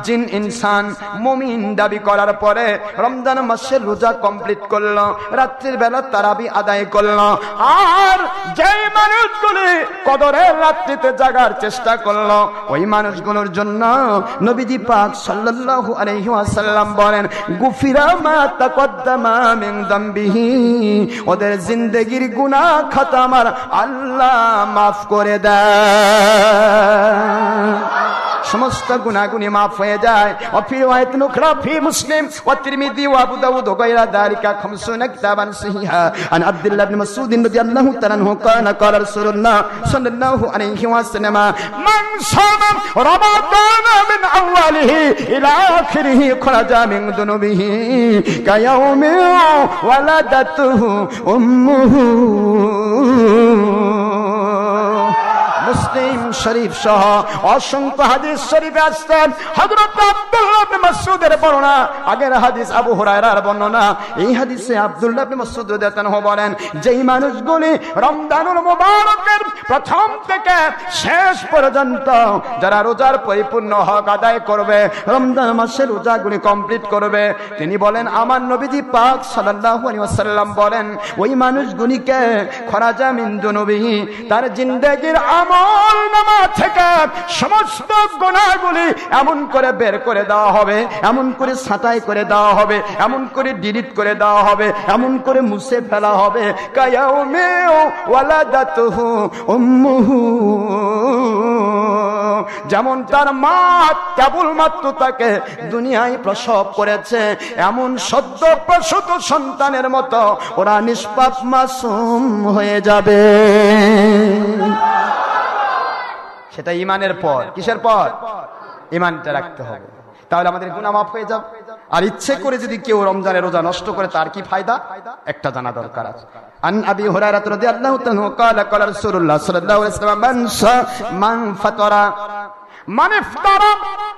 জিন ইনসান মুমিন দাবি করার পরে রমজান মাসের রোজা কমপ্লিট করলো, রাত্রির বেলা তারাবি আদায় করলো, আর যেই মানুষগুলি কদরের রাত্রিতে জাগার চেষ্টা করলো, ওই মানুষগুলোর জন্য নবীজি পাক সাল্লাল্লাহু আলাইহি ওয়াসাল্লাম বলেন, গুফিরা মা তাকদ্দামা মিন যামবিহি, ওদের জিন্দেগীর গুনাহ খাতা আমার আল্লাহ মাফ করে দেয়, সমস্ত গুনাহগুনি মাফ হয়ে যায়। ওয়া ফি রাওয়ায়াতিন উখরা ফি মুসলিম ওয়া তিরমিজি ওয়া আবু দাউদ ওয়া গায়রা যালিকা 50 কিতাবান সহিহা আন আব্দুল্লাহ ইবনে মাসউদ রাদিয়াল্লাহু তাআলা আনহু কানা ক্বালা রাসূলুল্লাহ সাল্লাল্লাহু আলাইহি ওয়াসাল্লাম মান সামা রমাদান মিন আউয়ালিহি ইলা আখিরিহি খরাজা মিন দুনুবিহি কায়াউমি ওয়ালাদাতুহু উম্মুহু। মুসলিম শরীফ সহ অসংখ্য হাদিস শরীফে আসছেন হযরত আব্দুল্লাহ আব্দুল্লাহ ইবনে মাসউদের বর্ণনা, আগের হাদিস আবু হুরায়রার বর্ণনা। এই হাদিসে আব্দুল্লাহ ইবনে মাসউদ রাদিয়াল্লাহু আনহু বলেন, যেই মানুষগুলি রমজানুল মুবারকের প্রথম থেকে শেষ পর্যন্ত যারা রোজার পরিপূর্ণ হক আদায় করবে, রমজান মাসের রোজাগুলি কমপ্লিট করবে, তিনি বলেন আমার নবীজি পাক সাল্লাল্লাহু আলাইহি ওয়াসাল্লাম বলেন, ওই মানুষগুলিকে খরাজা মিন যুনুবিহি, তার জিন্দেগীর আমল নামা থেকে সমস্ত গুনাহগুলি এমন করে বের করে দেওয়া হবে, এমন করে ছাঁটাই করে দেওয়া হবে, এমন করে ডিলিট করে দেওয়া হবে, এমন করে মুছে ফেলা হবে, কায়াউমি ওয়ালাদাতুহু উম্মুহু, যেমন তার মা কেবলমাত্র তাকে দুনিয়ায় প্রসব করেছে, এমন সদ্য প্রসূত সন্তানের মতো ওরা নিষ্পাপ মাসুম হয়ে যাবে। সেটা ঈমানের পর। কিসের পর? ঈমানটা রাখতে হবে, তাহলে আমাদের গুনাহ মাফ হয়ে যাবে। আর ইচ্ছে করে যদি কেউ রমজানের রোজা নষ্ট করে তার কি ফায়দা, একটা জানা দরকার আছে। আন আবি হুরায়রা রাদিয়াল্লাহু তাআলা ক্বালা ক্বালা রাসূলুল্লাহ সাল্লাল্লাহু আলাইহি ওয়াসাল্লাম মান ফাতারা من افترى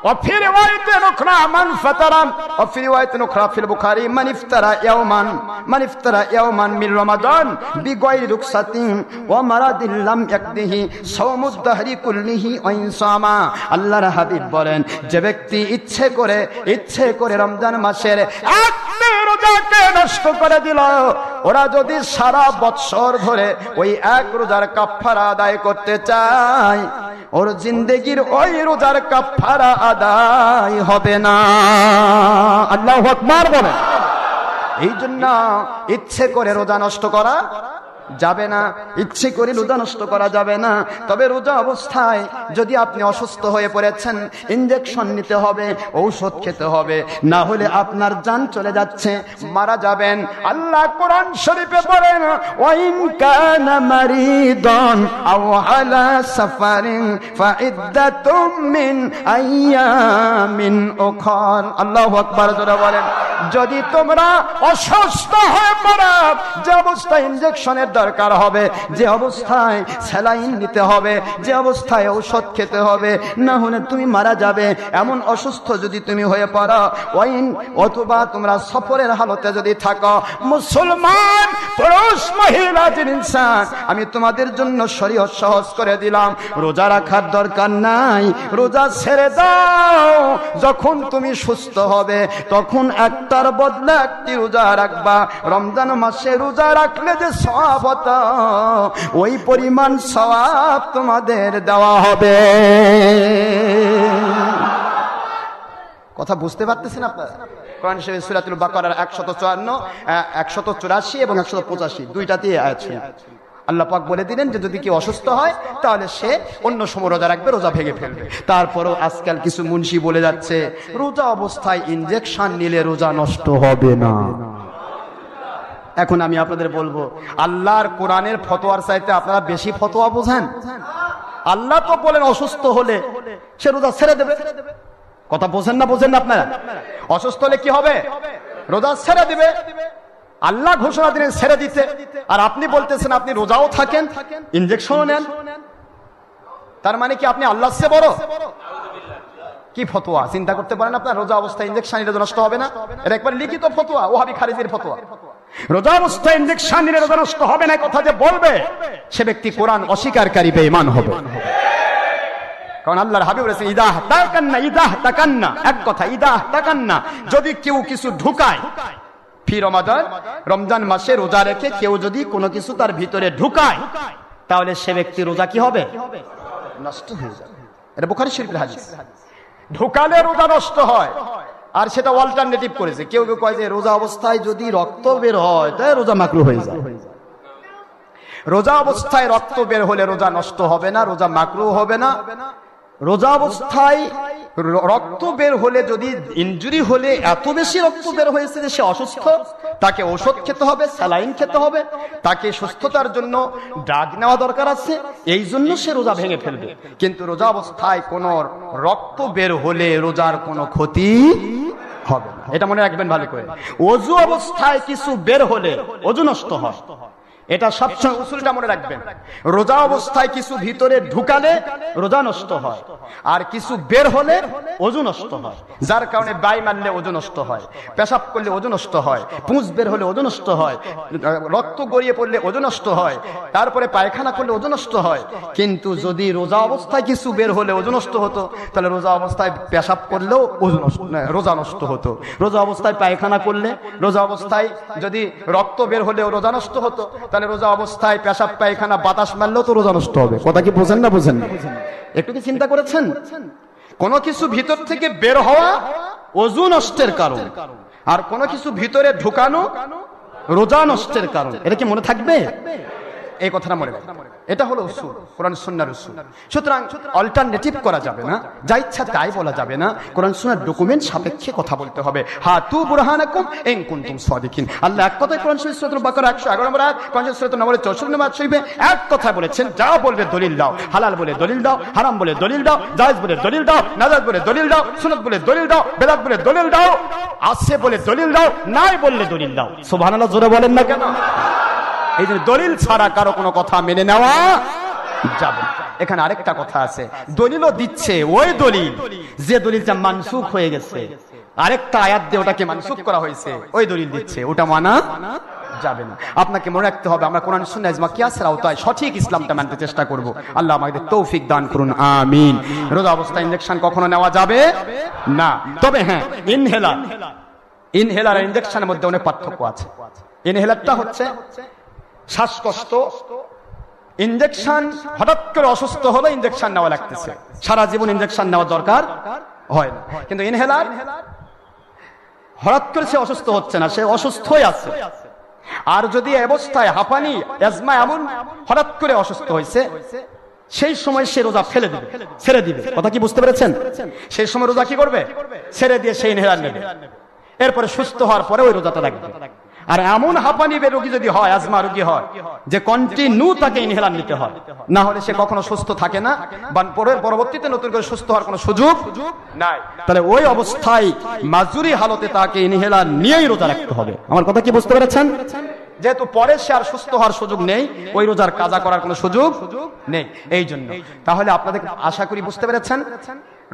وفي رواية أخرى من فترى وفي رواية أخرى في البخاري من افترى يوما من رمضان بغير رخصة ومرض لم يقضه صوم الدهر كله وإن صام। আল্লাহর হাবিব বলেন, যে ব্যক্তি ইচ্ছে করে রমজান মাসের একটি রোজাকে নষ্ট করে দিল, ওরা যদি সারা বছর ধরে ওই এক রোজার কাফারা আদায় করতে চায়, ওর জিন্দেগির ওই রোজার কাফারা আদায় হবে না। আল্লাহু আকবার বলেন। এই জন্য ইচ্ছে করে রোজা নষ্ট করা যাবে না, ইচ্ছে করে রোজা নষ্ট করা যাবে না। তবে রোজা অবস্থায় যদি আপনি অসুস্থ হয়ে পড়েছেন, ইনজেকশন নিতে হবে, ঔষধ খেতে হবে, না হলে আপনার জান চলে যাচ্ছে, মারা যাবেন। আল্লাহ কোরআন শরীফে বলেন, ওয়াইন কানা মারিদান আও আলা সাফারিন ফাইদ্দাতুম মিন আইয়ামিন উখর। আল্লাহু আকবার জোরে বলেন। যদি তোমরা অসুস্থ হয়ে পড়ো, যে অবস্থায় ইনজেকশনের দরকার হবে, যে অবস্থায় স্যালাইন নিতে হবে, যে অবস্থায় ঔষধ খেতে হবে, না হলে তুমি মারা যাবে, এমন অসুস্থ যদি তুমি হয়ে পড়ো, অথবা তোমরা সফরের হালতে যদি থাকো, মুসলমান পুরুষ মহিলা ইনসান, আমি তোমাদের জন্য শরীয়ত সহজ করে দিলাম, রোজা রাখার দরকার নাই, রোজা ছেড়ে দাও। যখন তুমি সুস্থ হবে তখন একটার বদলে একটি রোজা রাখবা। রমজান মাসে রোজা রাখলে যে সওয়াব হতো, ওই পরিমাণ সওয়াব তোমাদের দেওয়া হবে। কথা বুঝতে পারতেছেন আপনারা? কোরআন শরীফ সূরাতুল বাকারার 154, 184 এবং 185 দুইটাতে আয়াত আছে। আল্লাহ পাক বলে দিলেন যে যদি কেউ অসুস্থ হয় তাহলে সে অন্য সময় রোজা রাখবে, রোজা ভেঙে ফেলবে। তারপরও আজকাল কিছু মুন্সি বলে যাচ্ছে রোজা অবস্থায় ইনজেকশন নিলে রোজা নষ্ট হবে না। এখন আমি আপনাদের বলবো, আল্লাহর কোরআনের ফতোয়ার চাইতে আপনারা বেশি ফতোয়া বোঝেন। আল্লাহ তো বলেন অসুস্থ হলে সে রোজা ছেড়ে দেবে। কথা বোঝেন না আপনারা? অসুস্থ হলে কি হবে? রোজা ছেড়ে দিবে। আল্লাহ ঘোষণা দিলেন ছেড়ে দিতে, আর আপনি বলতেছেন আপনি রোজাও থাকেন, ইনজেকশনও নেন। তার মানে কি আপনি আল্লাহর চেয়ে বড়? কি ফতোয়া চিন্তা করতে পারেন আপনার? রোজা অবস্থায় ইনজেকশন নিলে নষ্ট হবে না, এটা একবার লিখিত ফতোয়া, ওহাবি খারিজির ফতোয়া। রোজা অবস্থায় ইনজেকশন নিলে রোজা নষ্ট হবে না কথা যে বলবে, সে ব্যক্তি কোরআন অস্বীকারী বেঈমান হবে। কারণ আল্লাহর হাবিব বলেছেন ইদাহ তাকান্না, এক কথা ইদাহ তাকান্না, যদি কেউ কিছু ঢুকায় ফি রমাদান, রমজান মাসে রোজা রেখে কেউ যদি কোনো কিছু তার ভিতরে ঢুকায়, তাহলে সে ব্যক্তি রোজা কি হবে? নষ্ট হয়ে যাবে। এটা বুখারী শরীফের হাদিস। ঢুকালে রোজা নষ্ট হয়, আর সেটা অল্টারনেটিভ করেছে। কেউ কেউ কয় যে রোজা অবস্থায় যদি রক্ত বের হয় তাই রোজা মাকরুহ হয়ে যায়। রোজা অবস্থায় রক্ত বের হলে রোজা নষ্ট হবে না, রোজা মাকরুহ হবে না। রোজা অবস্থায় রক্ত বের হলে, যদি ইনজুরি হলে এত বেশি রক্ত বের হয়েছে যে সে অসুস্থ, তাকে ওষুধ খেতে হবে, স্যালাইন খেতে হবে, তাকে সুস্থতার জন্য ড্রাগ নেওয়া দরকার আছে, এই জন্য সে রোজা ভেঙে ফেলবে। কিন্তু রোজা অবস্থায় কোন রক্ত বের হলে রোজার কোনো ক্ষতি হবে না, এটা মনে রাখবেন ভালো করে। ওযু অবস্থায় কিছু বের হলে ওযু নষ্ট হয়, এটা সবসময় উসুলটা মনে রাখবেন। রোজা অবস্থায় কিছু ভিতরে ঢুকালে রোজা নষ্ট হয়, আর কিছু বের হলে ওযু নষ্ট হয়, যার কারণে বাই মারলে ওযু নষ্ট হয়, পেশাব করলে ওযু নষ্ট হয়, পুঁজ বের হলে ওযু নষ্ট হয়, রক্ত গড়িয়ে পড়লে ওযু নষ্ট হয়, তারপরে পায়খানা করলে ওযু নষ্ট হয়। কিন্তু যদি রোজা অবস্থায় কিছু বের হলে ওযু নষ্ট হতো, তাহলে রোজা অবস্থায় পেশাব করলেও ওযু নষ্ট, রোজা নষ্ট হতো। রোজা অবস্থায় পায়খানা করলে, রোজা অবস্থায় যদি রক্ত বের হলেও রোজা নষ্ট হতো, তাহলে রোজা অবস্থায় পেশাব পায়খানা বাতাস মারলেও তো রোজা নষ্ট হবে। কথা কি বোঝেন না বোঝেন না? একটু কি চিন্তা করেছেন? কোন কিছু ভিতর থেকে বের হওয়া ওযু নষ্টের কারণ, আর কোন কিছু ভিতরে ঢুকানো রোজা নষ্টের কারণ। এটা কি মনে থাকবে? এই কথাটা মনে রাখবেন। এটা হলো উসুল, কোরআন সুন্নাহর উসুল। সুতরাং অল্টারনেটিভ করা যাবে না, যা ইচ্ছা তাই বলা যাবে না, কোরআন সুন্নাহর ডকুমেন্ট সাপেক্ষে কথা বলতে হবে। হাতু বুরহানাকুম ইন কুনতুম সাদিকিন। আল্লাহ এক কথায় কোরআন শরীফ সূরাতুল বাকারা 111 নম্বর আয়াত, কোরআন সূরাতুল নবর 64 নম্বর আয়াত শরীফে এক কথা বলেছেন, যা বলবে দলিল দাও। হালাল বলে দলিল দাও, হারাম বলে দলিল দাও, জায়েজ বলে দলিল দাও, নাজায়েজ বলে দলিল দাও, সুন্নাত বলে দলিল দাও, বেদাত বলে দলিল দাও, আছে বলে দলিল দাও, নাই বললে দলিল দাও। সুবহানাল্লাহ জোরে বলেন না কেন? এই যে দলিল ছাড়া কারো কোনো কথা মেনে নেওয়া যাবে। এখানে আরেকটা কথা আছে, দলিলও দিচ্ছে ওই দলিল যে দলিলটা মানসুখ হয়ে গেছে, আরেকটা আয়াত দিয়ে ওটাকে মানসুখ করা হয়েছে, ওই দলিল দিচ্ছে, ওটা মানা যাবে না। আপনাকে মনে রাখতে হবে, আমরা কোরআন সুন্নাহ ইজমা কিয়াসের আওতায় সঠিক ইসলামটা মানতে চেষ্টা করব। আল্লাহ আমাদের তৌফিক দান করুন, আমিন। রোজা অবস্থায় ইনজেকশন কখনো নেওয়া যাবে না। তবে হ্যাঁ, ইনহেলার আর ইনজেকশনের মধ্যে অনেক পার্থক্য আছে। ইনহেলারটা হচ্ছে শ্বাসকষ্ট, ইনজেকশন হঠাৎ করে অসুস্থ হলে ইনজেকশন নেওয়া লাগতেছে, সারা জীবন ইনজেকশন নেওয়া দরকার হয় না। কিন্তু ইনহেলার হঠাৎ করে সে অসুস্থ হচ্ছে না, সে অসুস্থই আছে। আর যদি অবস্থায় হাঁপানি, অ্যাজমা এমন হঠাৎ করে অসুস্থ হয়েছে, সেই সময় সে রোজা ফেলে দিবে, ছেড়ে দিবে। কথা কি বুঝতে পেরেছেন? সেই সময় রোজা কি করবে? ছেড়ে দিয়ে সেই ইনহেলার নেবে, এরপরে সুস্থ হওয়ার পরে ওই রোজাটা রাখবে। আর এমন হাঁপানি রোগী যদি হয়, আজমা রোগী হয়, যে কন্টিনিউ তাকে ইনহেলার নিতে হয়, না হলে সে কখনো সুস্থ থাকে না, বা পরবর্তীতে নতুন করে সুস্থ হওয়ার কোনো সুযোগ নাই। তাহলে ওই অবস্থায় মাজুরি হালতে তাকে ইনহেলার নিয়েই রোজা রাখতে হবে। আমার কথা কি বুঝতে পেরেছেন? যেহেতু পরে সে আর সুস্থ হওয়ার সুযোগ নেই, ওই রোজার কাজা করার কোনো সুযোগ নেই। এই জন্য তাহলে আপনাদের আশা করি বুঝতে পেরেছেন,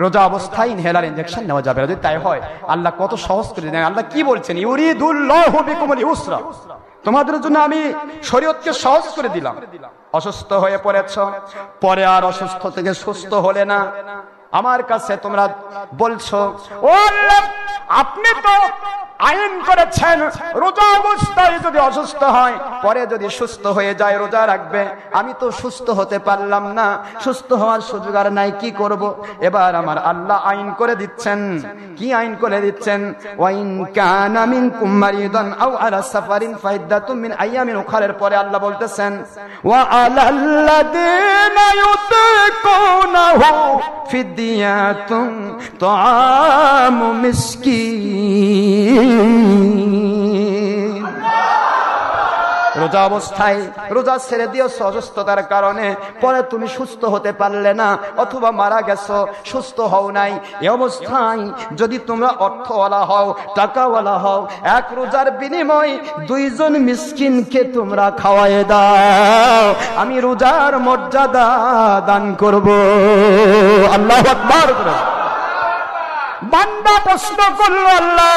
রোজা অবস্থায় ইনহেলার ইনজেকশন নেওয়া যাবে। যদি তাই হয়, আল্লাহ কত সহজ করে দেন। আল্লাহ কি বলছেন? ইউরিদুল্লাহু বিকুমুল ইউসরা, তোমাদের জন্য আমি শরীয়তকে সহজ করে দিলাম। অসুস্থ হয়ে পড়েছ, পরে আর অসুস্থ থেকে সুস্থ হলে না, আমার কাছে তোমরা বলছো, ও আল্লাহ আপনি তো আইন করেছেন রোজা অবস্থায় যদি অসুস্থ হয়, পরে যদি সুস্থ হয়ে যায় রোজা রাখবে। আমি তো সুস্থ হতে পারলাম না, সুস্থ হওয়ার সুযোগ আর নাই, কি করব? এবার আমার আল্লাহ আইন করে দিচ্ছেন। কি আইন করে দিচ্ছেন? ওয়াইন কানা মিনকুম মারিদান আও আলা সাফারিন ফাইদ্দাতুম মিন আইয়ামিন উখারের পরে আল্লাহ বলতেছেন, ওয়া আলাল্লাযিনা ইউতিকুনাহু ফিদিয়াতুন তাআমু মিসকিন। রোজা অবস্থায় রোজা ছেড়ে দিয়েছো অসুস্থতার কারণে, পরে তুমি সুস্থ হতে পারলে না, অথবা মারা গেছো, সুস্থ হও নাই। এই অবস্থায় যদি তোমরা অর্থওয়ালা হও, টাকাওয়ালা হও, এক রোজার বিনিময় 2 জন মিসকিনকে তোমরা খাওয়ায় দাও, আমি রোজার মর্যাদা দান করব। আল্লাহু আকবার। বান্দা প্রশ্ন করলো, আল্লাহ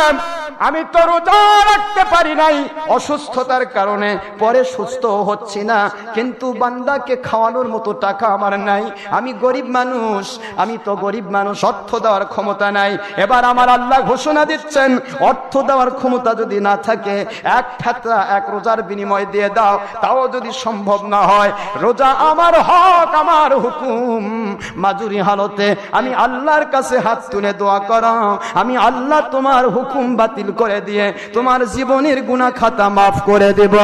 আমি তো রোজা রাখতে পারি নাই অসুস্থতার কারণে, পরে সুস্থ হচ্ছি না, কিন্তু বান্দাকে খাওয়ানোর মতো টাকা আমার নাই, আমি গরিব মানুষ, আমি তো গরিব মানুষ, অর্থ দেওয়ার ক্ষমতা নাই। এবার আমার আল্লাহ ঘোষণা দিচ্ছেন, অর্থ দেওয়ার ক্ষমতা যদি না থাকে, এক ফেতরা এক রোজার বিনিময় দিয়ে দাও, তাও যদি সম্ভব না হয়, রোজা আমার হক, আমার হুকুম, মাজুরি হালতে আমি আল্লাহর কাছে হাত তুলে দোয়া করো, আমি আল্লাহ তোমার হুকুম বাতিল করে দিয়ে তোমার জীবনের গুনাহ খাতা মাফ করে দেব।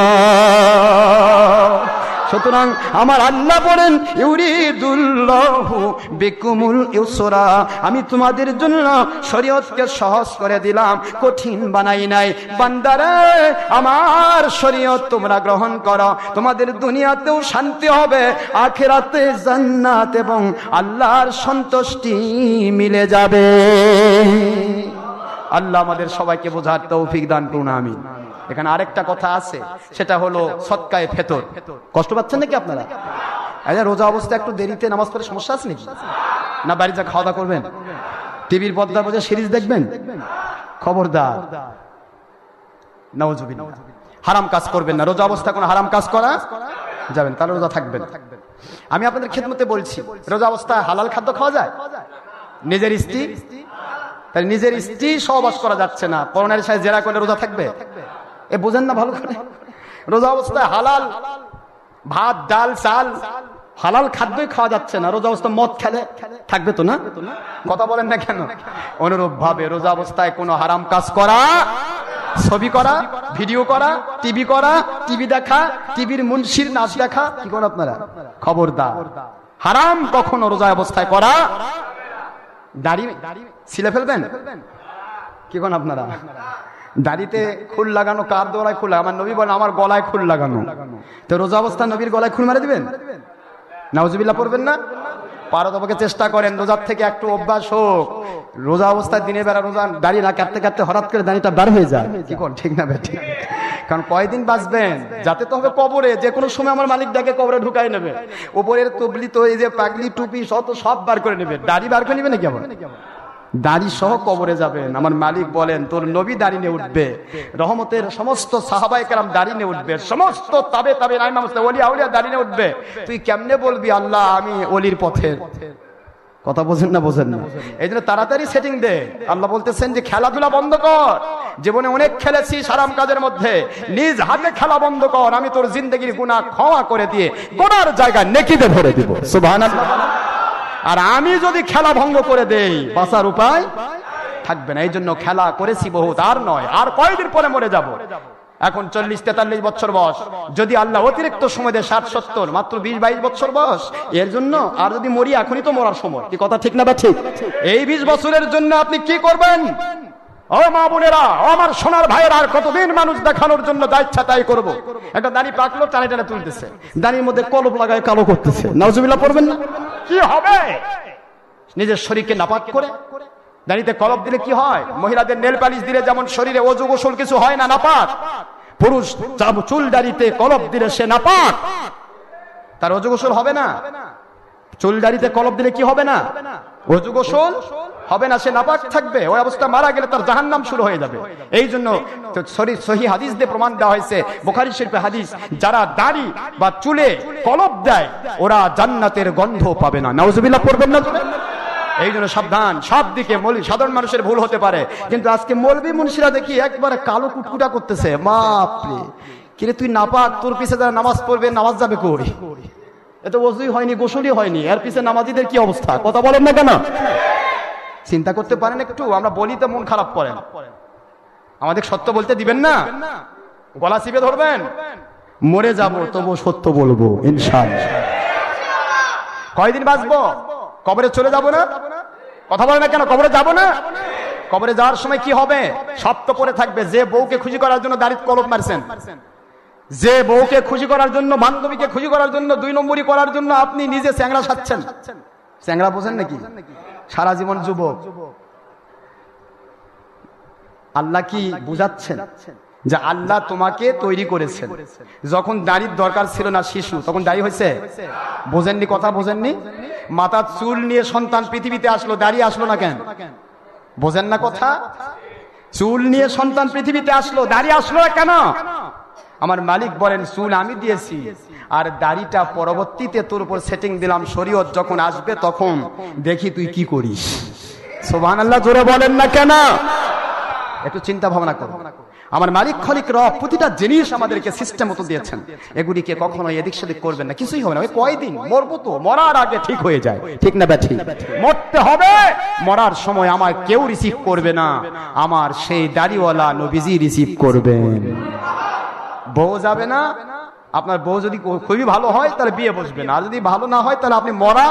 সুতরাং আমার আল্লাহ বলেন, ইউরিদুল্লাহু বিকুমুল ইউসরা, আমি তোমাদের জন্য শরীয়তকে সহজ করে দিলাম, কঠিন বানাই নাই। বান্দারে আমার শরীয়ত তোমরা গ্রহণ করো, তোমাদের দুনিয়াতেও শান্তি হবে, আখিরাতে জান্নাত এবং আল্লাহর সন্তুষ্টি মিলে যাবে। আল্লাহ আমাদের সবাইকে বোঝার তৌফিক দান করুন, আমিন। এখানে আরেকটা কথা আছে, সেটা হলো সদকায়ে ফেতর। কষ্ট পাচ্ছেন নাকি আপনারা? রোজা অবস্থায় একটু দেরিতে নামাজ পড়ে সমস্যা আছে নাকি? না বাড়ি যা খাওয়া দাওয়া করবেন? টিভির পর্দা বসে সিরিজ দেখবেন, খবরদার, নাউজুবিল্লাহ। হারাম কাজ করবেন না, রোজা অবস্থা কোনো হারাম কাজ করা যাবেন, তাহলে রোজা থাকবেন। আমি আপনাদের খেদমতে বলছি, রোজা অবস্থায় হালাল খাদ্য খাওয়া যায়? নিজের স্ত্রী, তাহলে নিজের স্ত্রী সহবাস করা যাচ্ছে না, পরনারীর সাথে জেরা করে রোজা থাকবে? এ বোঝেন না ভালো করে? রোজা অবস্থায় হালাল ভাত, ডাল, চাল, হালাল খাদ্যই খাওয়া যাচ্ছে না, রোজা অবস্থায় মদ খেলে থাকবে তো না? কথা বলেন না কেন? অনুরূপ ভাবে রোজা অবস্থায় কোনো হারাম কাজ করা, ছবি করা, ভিডিও করা, টিভি দেখা, টিভির মুনশির নাচ দেখা, কি করেন আপনারা? খবরদার, হারাম কখনো রোজা অবস্থায় করা। দাড়ি ছিলে ফেলবেন, কি করেন আপনারা? দাড়িতে খুল লাগানো কার দোলায় খুল? আমার নবী বলেন আমার গলায় খুল লাগানো। তো রোজা অবস্থায় নবীর গলায় খুল মারা দিবেন? নাউজুবিল্লাহ পড়বেন না? পারো তোমাকে চেষ্টা করেন রোজার থেকে একটু অভ্যাস হোক, রোজা অবস্থায় দিনের বেলা রোজা দাড়ি না কাটতে কাটতে হঠাৎ করে দাড়িটা বার হয়ে যায়, কি কোন ঠিক না বেঠি? কারণ কয়দিন বাঁচবেন, যাতে তো হবে কবরে, যে কোনো সময় আমার মালিক ডাকে কবরে ঢুকাই নেবে, উপরের তবলি তো এই যে পাগলি টুপি সব বার করে নেবে, দাড়ি বার করে নেবে নাকি? আবার দাড়ি সহ কবরে যাবেন। আমার মালিক বলেন তোর নবী দাড়ি নিয়ে উঠবে, রহমতের সমস্ত সাহাবায়ে কেরাম দাড়ি নিয়ে উঠবে, সমস্ত তাবে ইমাম ওলি আউলিয়া দাড়ি নিয়ে উঠবে। তুই কেমনে বলবি আল্লাহ আমি অলির পথের? কথা বোঝেন না? বোঝেন না? এই জন্য তাড়াতাড়ি সেটিং দে। আল্লাহ বলতেছেন যে খেলাধুলা বন্ধ কর, জীবনে অনেক খেলেছি হারাম কাজের মধ্যে, নিজ হাতে খেলা বন্ধ কর, আমি তোর জিন্দেগির গুনাহ ক্ষমা করে দিয়ে গোনার জায়গা নেকিতে ভরে দিব। সুবহানাল্লাহ। আর আমি যদি খেলা ভঙ্গ করে দেই, বাঁচার উপায় থাকবে না। এই জন্য খেলা করেছি বহুত, আর নয়, আর কয়দিন পরে মরে যাব। এখন 40-43 বছর বয়স, যদি আল্লাহ অতিরিক্ত সময় দেয় 60-70, মাত্র 20-22 বছর বয়স, এর জন্য আর যদি মরি, এখনই তো মরার সময়, কি কথা ঠিক না? বা ঠিক? এই 20 বছরের জন্য আপনি কি করবেন? ও মা বোনেরা, আমার সোনার ভাইয়ের, আর কতদিন মানুষ দেখানোর জন্য যা ইচ্ছা তাই করবো? একটা দাড়ি পাকলো, টানে টানে তুলতেছে, দাড়ির মধ্যে কলপ লাগায় কালো করতেছে, নাউজুবিল্লাহ পড়বেন না? কি হবে? নিজের শরীরকে নাপাক করে দাড়িতে কলপ দিলে কি হয়? মহিলাদের নেল পালিশ দিলে যেমন শরীরে অজু গোসল কিছু হয় না, নাপাক। পুরুষ চুল দাড়িতে কলপ দিলে সে নাপাক, তার অজু গোসল হবে না। চুল দাড়িতে কলপ দিলে কি হবে না? অজু গোসল হবে না, সে নাপাক থাকবে। ওই অবস্থা মারা গেলে তার জাহান্নাম শুরু হয়ে যাবে। এই জন্য সহিহ হাদিস দিয়ে প্রমাণ দেওয়া হয়েছে, বুখারী শরীফে হাদিস, যারা দাড়ি বা চুলে কলপ দেয় ওরা জান্নাতের গন্ধ পাবে না। নাউজুবিল্লাহ পড়বেন না? এই জন্য সাবধান। সব দিকে সাধারণ মানুষের ভুল হতে পারে, কিন্তু আজকে মৌলবী মুন্সিরা দেখি একবারে কালো কুটকুটা করতেছে। বাপরে, কিরে তুই নাপাক, তোর পিছে যারা নামাজ পড়বে নামাজ যাবে কই? এত ওযুই হয়নি, গোসলই হয়নি, এর পিছে নামাজিদের কি অবস্থা? কথা বলেন না কেন? চিন্তা করতে পারেন একটু? আমরা বলি তো মন খারাপ করেন, আমাদের সত্য বলতে দিবেন না, গলা চিপে ধরবেন। মরে যাব তবু সত্য বলবো ইনশাআল্লাহ। কয়দিন বাঁচবো? কবরে চলে যাব না? কথা বলে না কেন? কবরে যাব না? কবরে যাওয়ার সময় কি হবে? সব তো পড়ে থাকবে। যে বউকে খুশি করার জন্য দাড়িতে কলপ মারছেন, যে বউকে খুশি করার জন্য, বান্ধবীকে খুশি করার জন্য, 2 নম্বরই করার জন্য আপনি নিজে চ্যাংড়া সাজছেন। চ্যাংড়া বোঝেন নাকি? সারা জীবন যুবক। আল্লাহ কি বুঝাচ্ছেন যে আল্লাহ তোমাকে তৈরি করেছেন, যখন দাড়ির দরকার ছিল না শিশু, তখন দাড়ি হয়েছে? বোঝেননি? কথা বোঝেননি? মাথার চুল নিয়ে সন্তান পৃথিবীতে আসলো, দাড়ি আসলো না কেন? বোঝেন না কথা? চুল নিয়ে সন্তান পৃথিবীতে আসলো, দাড়ি আসলো না কেন? আমার মালিক বলেন চুল আমি দিয়েছি, আর দাড়িটা পরবর্তীতে তোর উপর সেটিং দিলাম। শরীয়ত যখন আসবে তখন দেখি তুই কি করিস। সুবহানাল্লাহ জোরে বলেন না কেন? একটু চিন্তা ভাবনা করো। আমার মালিক খলিক রব প্রতিটা জিনিস আমাদেরকে সিস্টেম মতো দিয়েছেন, এগুলিকে কখনো এদিক সেদিক করবেন না, কিছুই হবে না। ওই কয়দিন মরবো তো, মরার আগে ঠিক হয়ে যায়, ঠিক না ব্যাঠি? মরতে হবে, মরার সময় আমার কেউ রিসিভ করবে না, আমার সেই দাড়িওয়ালা নবীজি রিসিভ করবেন। বউ যাবে না, আপনার বউ যদি খুবই ভালো হয় তাহলে বিয়ে বসবেন, আর যদি ভালো না হয় তাহলে আপনি মরা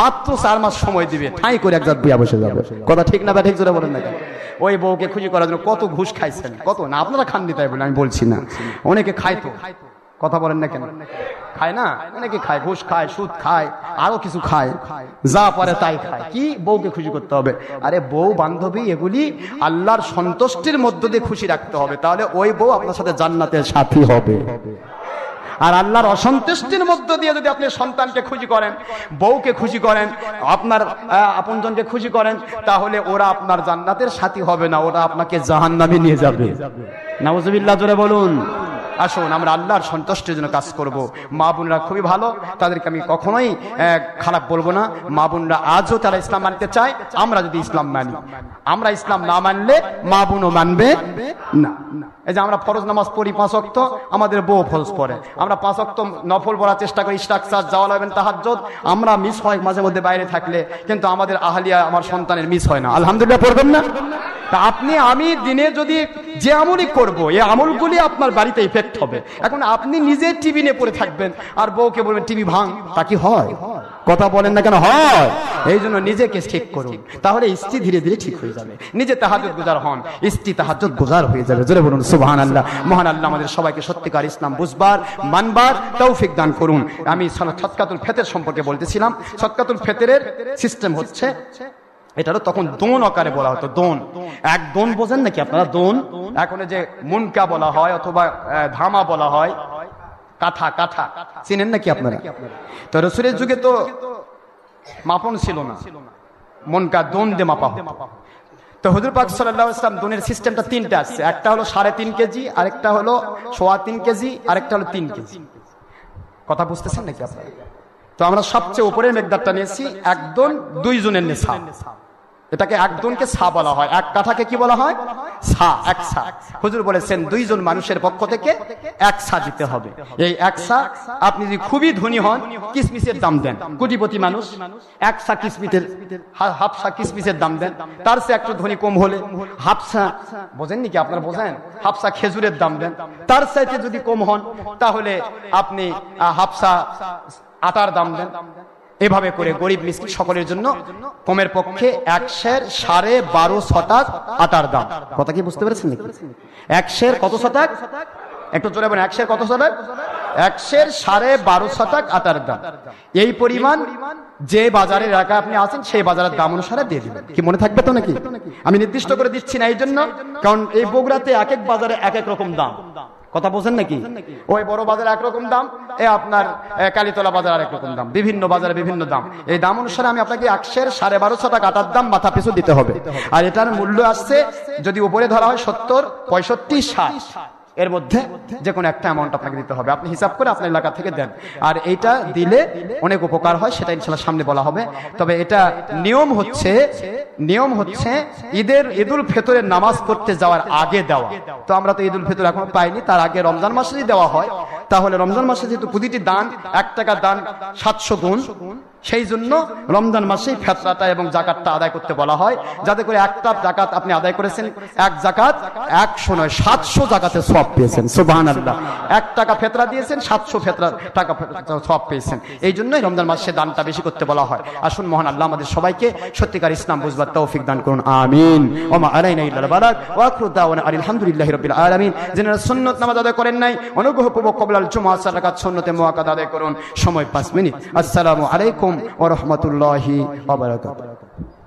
মাত্র 4 মাস সময় দিবে, ঠাঁই করে একজাত বিয়ে বসে যাবে। কথা ঠিক না ব্যাঠিক জোরে বলেন না কেন? ওই বউকে খুশি করার জন্য কত ঘুষ খাইছেন, কত না। আপনারা খাননি তাই বলে আমি বলছি না, অনেকে খায় তো। কথা বলেন না কেন? খায় না? অনেকে খায়, ঘুষ খায়, সুদ খায়, আরো কিছু খায়, যা পারে তাই খায়। কি বউকে খুশি করতে হবে? আরে বউ বান্ধবী এগুলি আল্লাহর সন্তুষ্টির মধ্য দিয়ে খুশি রাখতে হবে, তাহলে ওই বউ আপনার সাথে জান্নাতের সাথী হবে। আর আল্লাহর অসন্তুষ্টির মধ্য দিয়ে যদি আপনি সন্তানকে খুশি করেন, বউকে খুশি করেন, আপনার আপনজনকে খুশি করেন, তাহলে ওরা আপনার জান্নাতের সাথী হবে না, ওরা আপনাকে জাহান্নামে নিয়ে যাবে। নাউজুবিল্লাহ, জোরে বলুন। আসুন আমরা আল্লাহর সন্তুষ্টির জন্য কাজ করব। মা বোনরা খুবই ভালো, তাদেরকে আমি কখনোই খারাপ বলবো না। মা বোনরা আজও তারা ইসলাম মানতে চায়, আমরা যদি ইসলাম মানি, আমরা ইসলাম না মানলে মা বোনও মানবে না। এই যে আমরা ফরজ নামাজ পড়ি 5 ওয়াক্ত, আমাদের বউ ফরজ পড়ে, আমরা 5 ওয়াক্ত নফল পড়ার চেষ্টা করি, ইশরাক জাওয়াল এবং তাহাজ্জুদ আমরা মিস হয় মাঝে মধ্যে বাইরে থাকলে, কিন্তু আমাদের আহলিয়া আমার সন্তানের মিস হয় না। আলহামদুলিল্লাহ পড়বেন না? তা আপনি আমি দিনে যদি যে আমলই করব, এই আমলগুলি আপনার বাড়িতে ইফেক্ট হবে। এখন আপনি নিজে টিভি নিয়ে পড়ে থাকবেন আর বউকে বলবেন টিভি ভাঙ, তা কি হয়? কথা বলেন না কেন? হয়। এই জন্য নিজেকে ঠিক করুন, তাহলে স্ত্রী ধীরে ধীরে ঠিক হয়ে যাবে। নিজে তাহাজ্জুদ গুজার হন, স্ত্রী তাহাজ্জুদ গুজার হয়ে যাবে। জোরে বলুন সুবহানাল্লাহ। মহান আল্লাহ আমাদের সবাইকে সত্যিকার ইসলাম বুঝবার, মানবার তৌফিক দান করুন। আমি সদকাতুল ফিতর সম্পর্কে বলতেছিলাম। সদকাতুল ফিতরের সিস্টেম হচ্ছে, এটারও তখন দোন আকারে বলা হতো। দোন, এক দোন বোঝেন নাকি আপনারা? দোন এখন যে মুনকা বলা হয় অথবা ধামা বলা হয়, কাঠা, কাঠা চিনেন নাকি আপনারা? তো রাসূলের যুগে তো মাপন ছিল না, মুনকা দোন দিয়ে মাপা হতো। তো হুজুর পাক সাল্লাল্লাহু আলাইহি ওয়াসাল্লাম দোনের সিস্টেমটা 3টা আছে। একটা হলো 3.5 কেজি, আরেকটা হলো 3.25 কেজি, আরেকটা হলো 3 কেজি। কথা বুঝতেছেন নাকি আপনারা? তো আমরা সবচেয়ে উপরের মেকদারটা নিয়েছি, একদম 2 জনের নিসাব। এটাকে একজনকে সা বলা হয়, এক কাঠাকে কি বলা হয়? সা, এক সা। হুজুর বলেছেন 2 জন মানুষের পক্ষ থেকে 1 সা দিতে হবে। এই 1 সা, আপনি যদি খুবই ধনী হন কিসমিসের দাম দেন, কোটিপতি মানুষ 1 সা কিসমিসের, হাফ সা কিসমিসের দাম দেন। তার চেয়ে একটু ধনী কম হলে হাফ সা, বোঝেন নাকি আপনারা? বোঝেন? হাফ সা খেজুরের দাম দেন। তার চাইতে যদি কম হন তাহলে আপনি হাফ সা আটার দাম দেন। এভাবে করে গরিব মিসকিন সকলের জন্য কমের পক্ষে 1 সের 12.5 শতাক আটার দাম। কথা কি বুঝতে পেরেছেন নাকি? 1 সের কত শতাক? একটু জোরে বলেন, 1 সের কত শতাক? 1 সের 12.5 শতাক আটার দাম। এই পরিমাণ যে বাজারের এলাকা আপনি আছেন সেই বাজারের দাম অনুসারে দিয়ে দিবেন। কি মনে থাকবে তো নাকি? আমি নির্দিষ্ট করে দিচ্ছি না এই জন্য, কারণ এই বগুড়াতে এক এক বাজারে এক এক রকম দাম। কথা বোঝেন নাকি? ওই বড় বাজারে একরকম দাম, আপনার কালীতলা বাজার আরেক রকম দাম, বিভিন্ন বাজারে বিভিন্ন দাম। এই দাম অনুসারে আমি আপনাকে 1 সের 12.5 টাকা আটার দাম মাথা পিছু দিতে হবে। আর এটার মূল্য আসছে, যদি উপরে ধরা হয় 70, 65, 60, এর মধ্যে যে কোনো একটা অ্যামাউন্ট আপনাকে দিতে হবে। আপনি হিসাব করে আপনার এলাকা থেকে দেন। আর এইটা দিলে অনেক উপকার হয়, সেটা ইনশাআল্লাহ সামনে বলা হবে। তবে এটা নিয়ম হচ্ছে ঈদুল ফিতরের নামাজ পড়তে যাওয়ার আগে দেওয়া। তো আমরা তো ঈদুল ফিতর এখনো পাইনি, তার আগে রমজান মাসে যদি দেওয়া হয়, তাহলে রমজান মাসে যেহেতু প্রতিটি দান 1 টাকা দান 700 গুণ, সেই জন্য রমজান মাসেই ফিতরাটা এবং যাকাতটা আদায় করতে বলা হয়, যাতে করে একটা যাকাত আপনি আদায় করেছেন, 1 যাকাত 100 নয় 700 যাকাতের সওয়াব পেয়েছেন। সুবহানাল্লাহ। 1 টাকা ফিতরা দিয়েছেন, 700 ফিতরা টাকা সওয়াব পেয়েছেন। এই জন্যই রমজান মাসে দানটা বেশি করতে বলা হয়। আসুন মহান আল্লাহ আমাদের সবাইকে সত্যিকার ইসলাম বুঝবার তৌফিক দান করুন। আমিন। ওয়া মা আলাইনা ইল্লাল বালাগ ওয়া আখিরু দাওয়ানা আলহামদুলিল্লাহি রাব্বিল আলামিন। যারা সুন্নাত নামাজ আদায় করেন নাই, অনুগ্রহপূর্বক ক্বাবলাল জুমআ 4 রাকাত সুন্নতে মুআক্কাদা আদায় করুন। সময় 5 মিনিট। আসসালামু আলাইকুম ওয়া রাহমাতুল্লাহি ওয়া বারাকাতুহু।